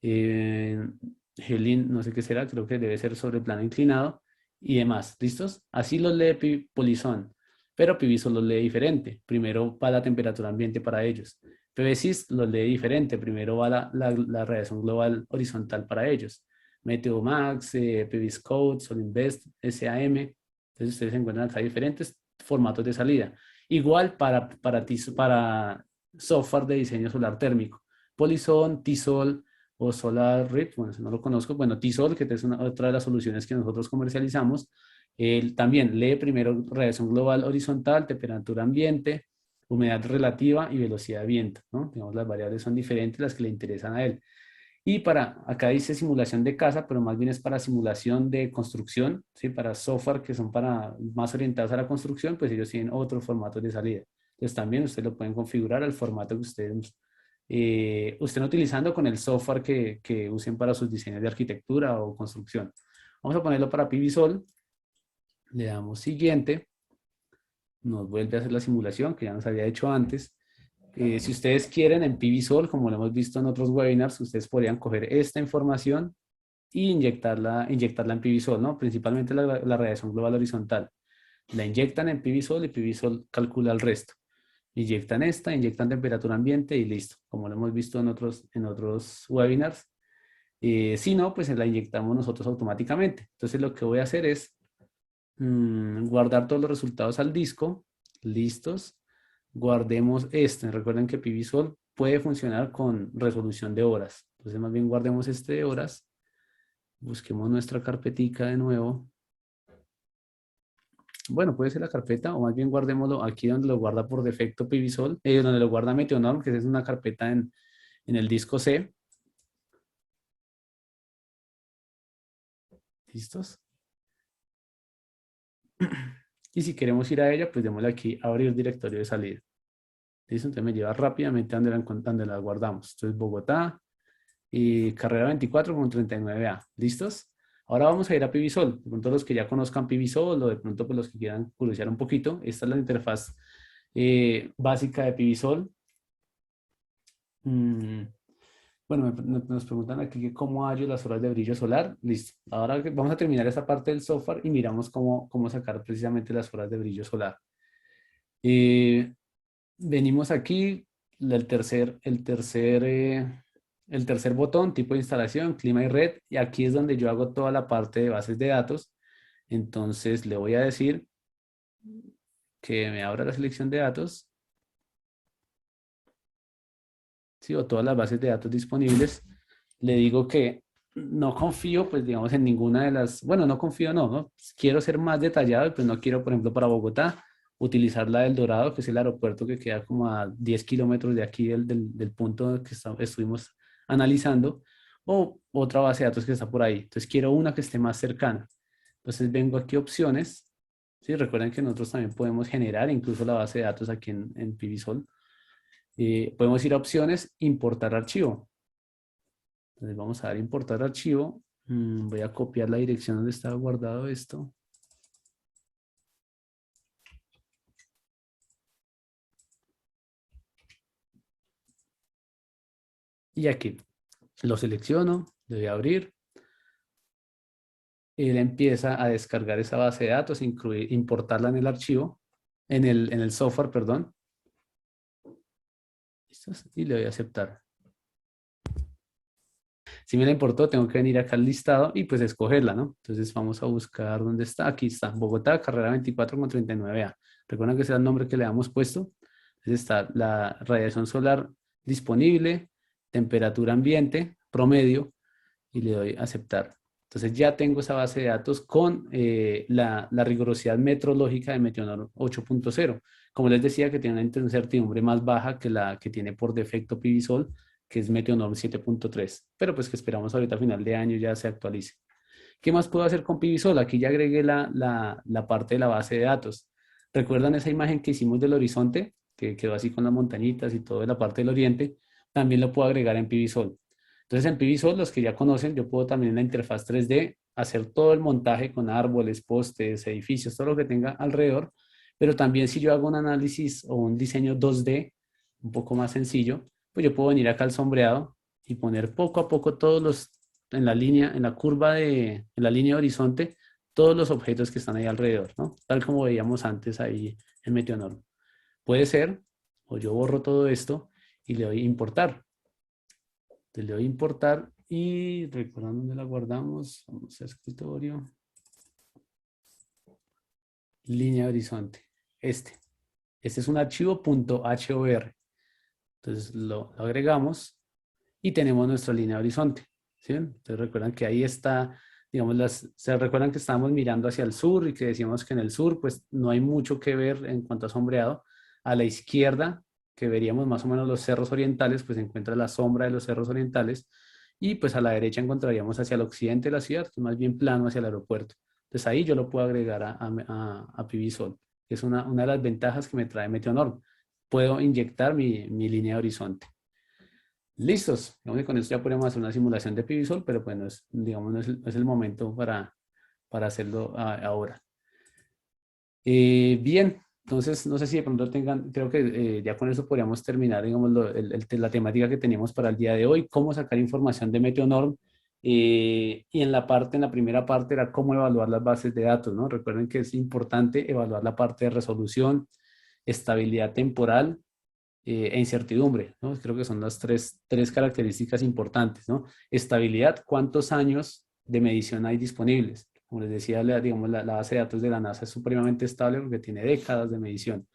eh, Helin, no sé qué será, creo que debe ser sobre el plano inclinado y demás. ¿Listos? Así los lee Polizón, pero PVSol los lee diferente. Primero va la temperatura ambiente para ellos. PVSys los lee diferente. Primero va la radiación global horizontal para ellos. Meteomax, PVScode, Solinvest, SAM. Entonces ustedes se encuentran acá diferentes. formatos de salida. Igual para software de diseño solar térmico. Polyzone, T-Sol o Solar Rip, bueno, si no lo conozco, bueno, T-Sol, que es otra de las soluciones que nosotros comercializamos, él también lee primero radiación global horizontal, temperatura ambiente, humedad relativa y velocidad de viento, ¿no? Digamos, las variables son diferentes, las que le interesan a él. Y acá dice simulación de casa, pero más bien es para simulación de construcción, ¿sí? Para software que son más orientados a la construcción, pues ellos tienen otros formatos de salida. Entonces también ustedes lo pueden configurar al formato que ustedes estén utilizando con el software que usen para sus diseños de arquitectura o construcción. Vamos a ponerlo para PVSol. Le damos siguiente. Nos vuelve a hacer la simulación que ya nos había hecho antes. Si ustedes quieren en PVSol, como lo hemos visto en otros webinars, ustedes podrían coger esta información e inyectarla en PVSol, ¿no? Principalmente la radiación global horizontal. La inyectan en PVSol y PVSol calcula el resto. Inyectan esta, inyectan temperatura ambiente y listo, como lo hemos visto en otros webinars. Si no, pues la inyectamos nosotros automáticamente. Entonces lo que voy a hacer es guardar todos los resultados al disco. Listos. Guardemos este. Recuerden que PVSol puede funcionar con resolución de horas. Entonces más bien guardemos este de horas. Busquemos nuestra carpetica de nuevo. Bueno, puede ser la carpeta o más bien guardémoslo aquí donde lo guarda por defecto PVSol, donde lo guarda Meteonorm, que es una carpeta en el disco C. ¿Listos? Y si queremos ir a ella, pues démosle aquí abrir directorio de salida. ¿Listo? Entonces me lleva rápidamente donde la guardamos. Entonces Bogotá y carrera 24 con 39A. ¿Listos? Ahora vamos a ir a PVSol. De pronto los que ya conozcan PVSol o de pronto pues los que quieran curiosear un poquito. Esta es la interfaz básica de PVSol. Bueno, nos preguntan aquí que cómo hallo las horas de brillo solar. Listo. Ahora vamos a terminar esta parte del software y miramos cómo sacar precisamente las horas de brillo solar. Venimos aquí, el tercer botón, tipo de instalación, clima y red, y aquí es donde yo hago toda la parte de bases de datos. Entonces le voy a decir que me abra la selección de datos, ¿sí? O todas las bases de datos disponibles. Le digo que no confío, pues digamos, en ninguna de las, bueno, no confío, no. Quiero ser más detallado y pues no quiero, por ejemplo, para Bogotá, utilizar la del Dorado, que es el aeropuerto que queda como a 10 kilómetros de aquí del punto que estuvimos analizando, o otra base de datos que está por ahí. Entonces quiero una que esté más cercana. Entonces vengo aquí a opciones. Sí, recuerden que nosotros también podemos generar incluso la base de datos aquí en PVSol. Podemos ir a opciones, importar archivo. Entonces vamos a dar importar archivo. Voy a copiar la dirección donde estaba guardado esto. Y aquí lo selecciono, le voy a abrir. Él empieza a descargar esa base de datos, importarla en el archivo, en el software, perdón. ¿Listos? Y le doy a aceptar. Si me la importó, tengo que venir acá al listado y pues escogerla, ¿no? Entonces vamos a buscar dónde está. Aquí está, Bogotá, carrera 24 con 39A. Recuerden que ese es el nombre que le hemos puesto. Entonces está la radiación solar disponible, temperatura ambiente, promedio, y le doy a aceptar. Entonces ya tengo esa base de datos con la rigurosidad metrológica de Meteonor 8.0. Como les decía, que tiene una incertidumbre más baja que la que tiene por defecto PVSol, que es Meteonorm 7.3, pero pues que esperamos ahorita a final de año ya se actualice. ¿Qué más puedo hacer con PVSol? Aquí ya agregué la parte de la base de datos. ¿Recuerdan esa imagen que hicimos del horizonte? Que quedó así con las montañitas y todo de la parte del oriente. También lo puedo agregar en PVSol. Entonces en PVSol, los que ya conocen, yo puedo también en la interfaz 3D hacer todo el montaje con árboles, postes, edificios, todo lo que tenga alrededor. Pero también si yo hago un análisis o un diseño 2D, un poco más sencillo, pues yo puedo venir acá al sombreado y poner poco a poco todos los, en la línea, en la curva en la línea de horizonte, todos los objetos que están ahí alrededor, ¿no? Tal como veíamos antes ahí en Meteonor. Puede ser, o yo borro todo esto y le doy importar. Entonces le doy importar y recordando dónde la guardamos, vamos a escritorio, línea de horizonte. este. Este es un archivo .hor. Entonces lo agregamos y tenemos nuestra línea de horizonte. ¿Sí? Entonces recuerdan que ahí está, digamos, se recuerdan que estábamos mirando hacia el sur y que decíamos que en el sur pues no hay mucho que ver en cuanto a sombreado. A la izquierda, que veríamos más o menos los cerros orientales, pues se encuentra la sombra de los cerros orientales y pues a la derecha encontraríamos hacia el occidente de la ciudad, que es más bien plano hacia el aeropuerto. Entonces ahí yo lo puedo agregar a PVSol, que es una de las ventajas que me trae Meteonorm. Puedo inyectar mi línea de horizonte. Listos. Digamos que con esto ya podemos hacer una simulación de PVSol, pero pues no es, digamos, no es el momento para hacerlo ahora. Bien, entonces no sé si de pronto tengan, creo que ya con eso podríamos terminar, digamos, la temática que teníamos para el día de hoy, cómo sacar información de Meteonorm. Y en la primera parte era cómo evaluar las bases de datos, ¿no? Recuerden que es importante evaluar la parte de resolución, estabilidad temporal e incertidumbre, ¿no? Creo que son las tres características importantes, ¿no? Estabilidad, ¿cuántos años de medición hay disponibles? Como les decía, digamos, la base de datos de la NASA es supremamente estable porque tiene décadas de medición.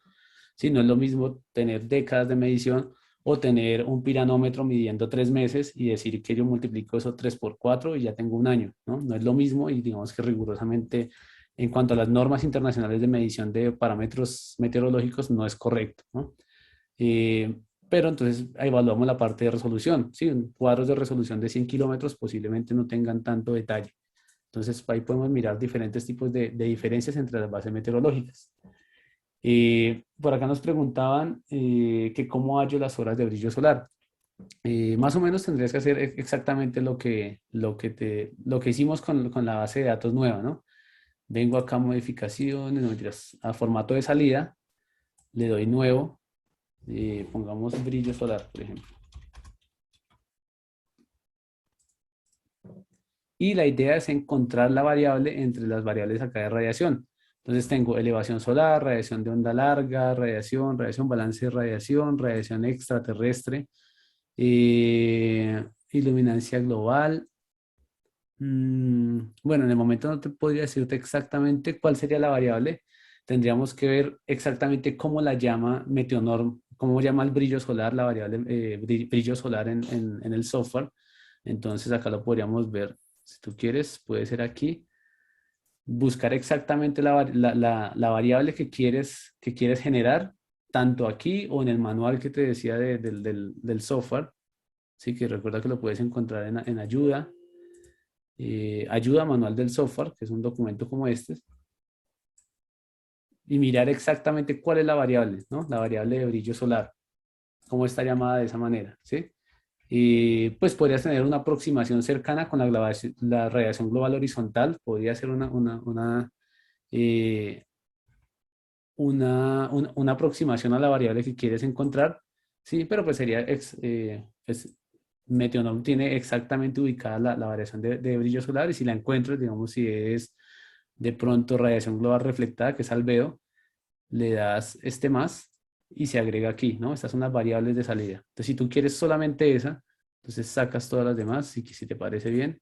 Sí, no es lo mismo tener décadas de medición o tener un piranómetro midiendo 3 meses y decir que yo multiplico eso 3 por 4 y ya tengo un año, ¿no? No es lo mismo y digamos que rigurosamente en cuanto a las normas internacionales de medición de parámetros meteorológicos no es correcto, ¿no? Eh, pero entonces evaluamos la parte de resolución. Sí, cuadros de resolución de 100 kilómetros posiblemente no tengan tanto detalle. Entonces ahí podemos mirar diferentes tipos de diferencias entre las bases meteorológicas. Por acá nos preguntaban que cómo hallo las horas de brillo solar. Más o menos tendrías que hacer exactamente lo que hicimos con la base de datos nueva, ¿no? Vengo acá a modificaciones, no mentiras, a formato de salida, le doy nuevo, pongamos brillo solar, por ejemplo. Y la idea es encontrar la variable entre las variables acá de radiación. Entonces tengo elevación solar, radiación de onda larga, radiación, balance de radiación extraterrestre, iluminancia global. Bueno, en el momento no te podría decirte exactamente cuál sería la variable. Tendríamos que ver exactamente cómo la llama Meteonorm, cómo llama el brillo solar, la variable brillo solar en el software. Entonces acá lo podríamos ver. Si tú quieres, puede ser aquí. Buscar exactamente la variable que quieres generar, tanto aquí o en el manual que te decía del software. Sí, que recuerda que lo puedes encontrar en ayuda. Ayuda manual del software, que es un documento como este, y mirar exactamente cuál es la variable, ¿no? La variable de brillo solar, cómo está llamada de esa manera, ¿sí? Y pues podrías tener una aproximación cercana con la radiación global horizontal, podría ser eh, una aproximación a la variable que quieres encontrar, sí, pero pues sería, pues, Meteonom tiene exactamente ubicada la variación de brillo solar y si la encuentras, digamos, si es de pronto radiación global reflectada, que es albedo, le das este más y se agrega aquí, ¿no? Estas son las variables de salida. Entonces, si tú quieres solamente esa, entonces sacas todas las demás, si te parece bien,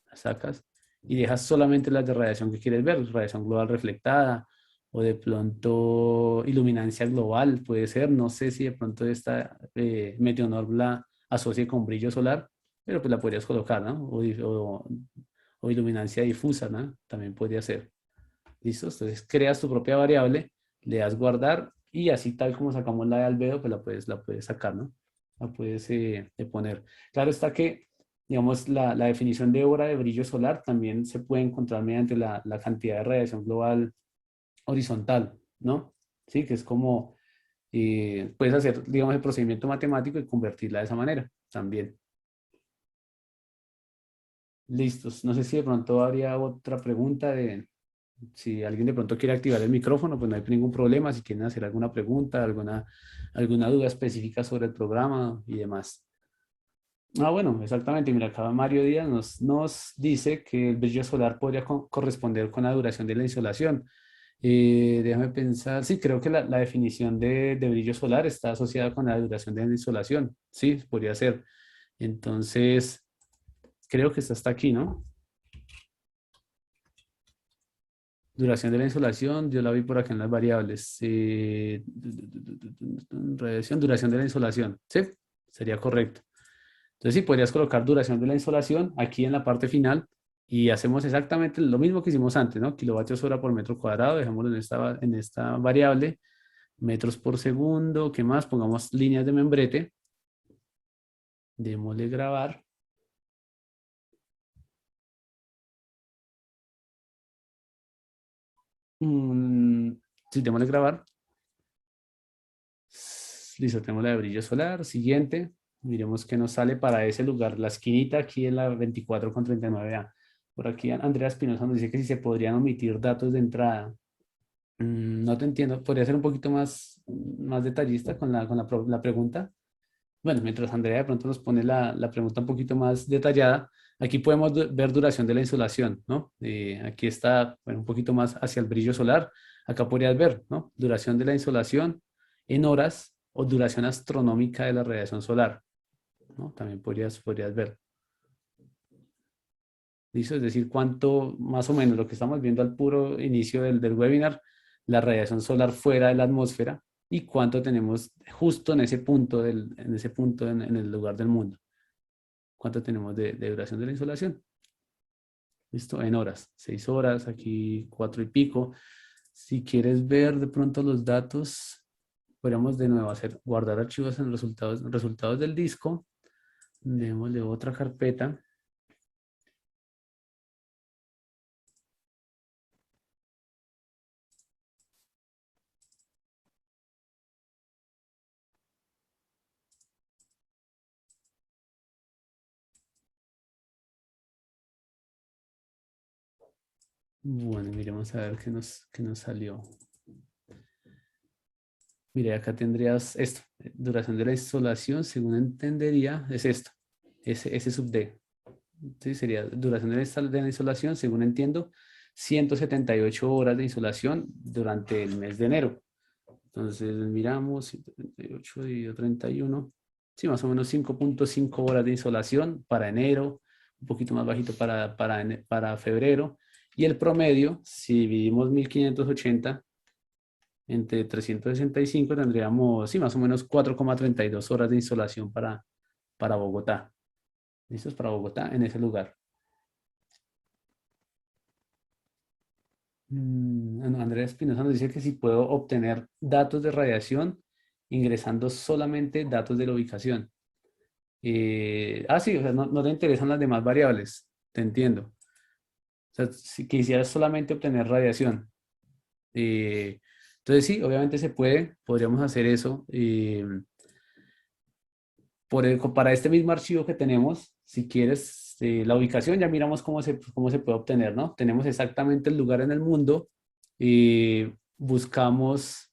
las sacas y dejas solamente las de radiación que quieres ver, radiación global reflectada o de pronto iluminancia global, puede ser, no sé si de pronto esta Meteonorm la asocie con brillo solar, pero pues la podrías colocar, ¿no? O iluminancia difusa, ¿no? También podría ser. ¿Listo? Entonces creas tu propia variable, le das guardar y así tal como sacamos la de albedo, pues la puedes sacar, ¿no? La puedes poner. Claro está que, digamos, la definición de hora de brillo solar también se puede encontrar mediante la cantidad de radiación global horizontal, ¿no? Sí, que es como, puedes hacer, digamos, el procedimiento matemático y convertirla de esa manera también. Listos. No sé si de pronto habría otra pregunta si alguien de pronto quiere activar el micrófono, pues no hay ningún problema. Si quieren hacer alguna pregunta, alguna duda específica sobre el programa y demás. Bueno, exactamente. Mira, acá Mario Díaz nos dice que el brillo solar podría corresponder con la duración de la insolación. Déjame pensar. Sí, creo que la definición de brillo solar está asociada con la duración de la insolación. Sí, podría ser. Entonces, creo que está hasta aquí, ¿no? Duración de la insolación, yo la vi por acá en las variables. Radiación, duración de la insolación. ¿Sí? Sería correcto. Entonces, sí, podrías colocar duración de la insolación aquí en la parte final y hacemos exactamente lo mismo que hicimos antes, ¿no? Kilovatios hora por metro cuadrado, dejémoslo en esta variable, metros por segundo, ¿qué más? Pongamos líneas de membrete, démosle grabar. Mm, sí, démosle grabar. Listo, tenemos la de brillo solar. Siguiente, miremos qué nos sale para ese lugar. La esquinita aquí en la 24,39A. Por aquí Andrea Espinosa nos dice que si se podrían omitir datos de entrada. No te entiendo. ¿Podría ser un poquito más detallista con la pregunta? Bueno, mientras Andrea de pronto nos pone la pregunta un poquito más detallada, aquí podemos ver duración de la insolación, ¿no? Aquí está, bueno, un poquito más hacia el brillo solar. Acá podrías ver, ¿no? Duración de la insolación en horas o duración astronómica de la radiación solar, ¿no? También podrías ver. ¿Listo? Es decir, cuánto, más o menos, lo que estamos viendo al puro inicio del webinar, la radiación solar fuera de la atmósfera y cuánto tenemos justo en ese punto, en el lugar del mundo. ¿Cuánto tenemos de duración de la insolación? ¿Listo? En horas. 6 horas, aquí 4 y pico. Si quieres ver de pronto los datos, podríamos de nuevo hacer guardar archivos en resultados del disco. Démosle otra carpeta. Bueno, miremos a ver qué nos salió. Mire, acá tendrías esto. Duración de la insolación, según entendería, es esto. Ese sub D. Sí, sería duración de la insolación, según entiendo, 178 horas de insolación durante el mes de enero. Entonces miramos, 178 dividido 31. Sí, más o menos 5,5 horas de insolación para enero, un poquito más bajito para febrero. Y el promedio, si dividimos 1580 entre 365 tendríamos, sí, más o menos 4,32 horas de insolación para Bogotá. ¿Listos? Para Bogotá, en ese lugar. Andrea Espinosa nos dice que si puedo obtener datos de radiación ingresando solamente datos de la ubicación. Sí, o sea, no te interesan las demás variables, te entiendo. O sea, si quisieras solamente obtener radiación. eh, entonces sí, obviamente se puede, podríamos hacer eso. Para este mismo archivo que tenemos, si quieres, la ubicación, ya miramos cómo se puede obtener, ¿no? Tenemos exactamente el lugar en el mundo y buscamos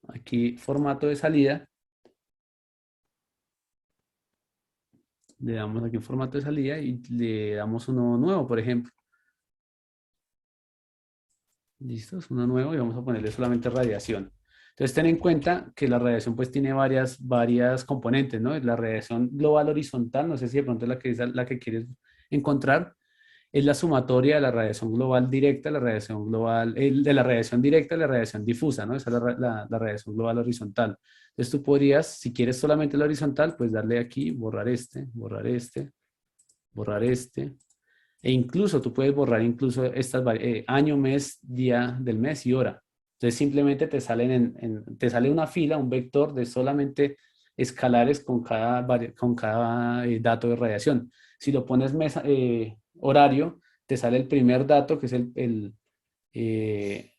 aquí formato de salida, le damos aquí formato de salida y le damos uno nuevo, por ejemplo. ¿Listo? Es uno nuevo y vamos a ponerle solamente radiación. Entonces, ten en cuenta que la radiación pues tiene varias componentes, ¿no? La radiación global horizontal, no sé si de pronto es la que quieres encontrar, es la sumatoria de la radiación global directa, la radiación global, de la radiación directa y la radiación difusa, ¿no? Esa es la radiación global horizontal. Entonces tú podrías, si quieres solamente la horizontal, pues darle aquí, borrar este, borrar este, borrar este. E incluso tú puedes borrar incluso año, mes, día del mes y hora. Entonces simplemente te sale una fila, un vector de solamente escalares con cada dato de radiación. Si lo pones horario, te sale el primer dato, que es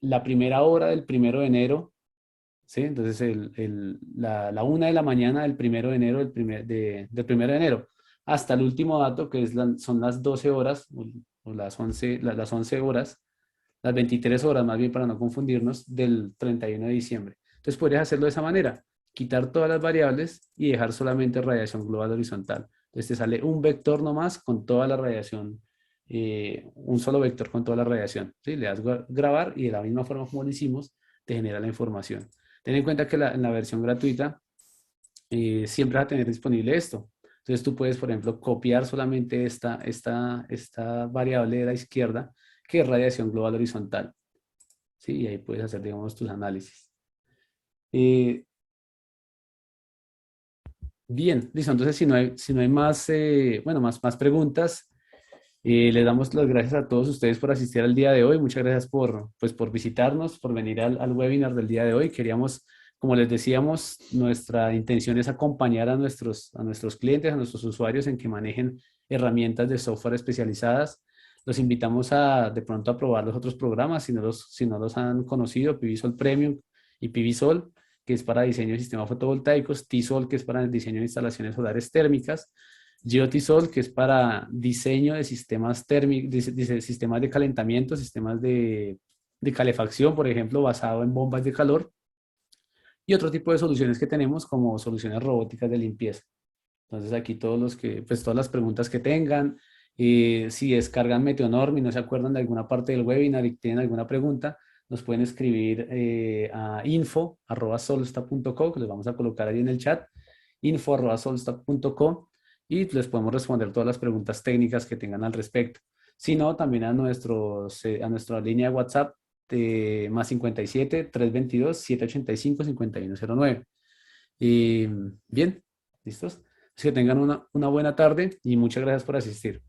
la primera hora del 1 de enero, ¿sí? Entonces la 1 de la mañana del 1 de enero, del 1 de enero, hasta el último dato, que son las 12 horas, o las 11 horas, las 23 horas más bien para no confundirnos, del 31 de diciembre. Entonces podrías hacerlo de esa manera, quitar todas las variables y dejar solamente radiación global horizontal. Entonces te sale un vector nomás con toda la radiación, un solo vector con toda la radiación, ¿sí? Le das grabar y de la misma forma como lo hicimos, te genera la información. Ten en cuenta que en la versión gratuita siempre vas a tener disponible esto. Entonces tú puedes, por ejemplo, copiar solamente esta variable de la izquierda, que es radiación global horizontal. ¿sí? Y ahí puedes hacer, digamos, tus análisis. Eh, Bien, listo. Entonces, si no hay más, bueno, más preguntas, les damos las gracias a todos ustedes por asistir al día de hoy. Muchas gracias por, pues, por visitarnos, por venir al webinar del día de hoy. Queríamos, como les decíamos, nuestra intención es acompañar a nuestros clientes, a nuestros usuarios en que manejen herramientas de software especializadas. Los invitamos a de pronto a probar los otros programas si no los han conocido, PVSol Premium y PVSol, que es para diseño de sistemas fotovoltaicos, TISOL, que es para el diseño de instalaciones solares térmicas, GeoTisol, que es para diseño de sistemas térmicos, sistemas de calentamiento, sistemas de calefacción, por ejemplo, basado en bombas de calor, y otro tipo de soluciones que tenemos como soluciones robóticas de limpieza. Entonces aquí todos los que, pues todas las preguntas que tengan, si descargan Meteonorm y no se acuerdan de alguna parte del webinar y tienen alguna pregunta, nos pueden escribir a info@solsta.co, que les vamos a colocar ahí en el chat, info@solsta.co, y les podemos responder todas las preguntas técnicas que tengan al respecto. Si no, también a nuestra línea de WhatsApp de +57 322 785 5109. Y bien, ¿listos? Que tengan una buena tarde y muchas gracias por asistir.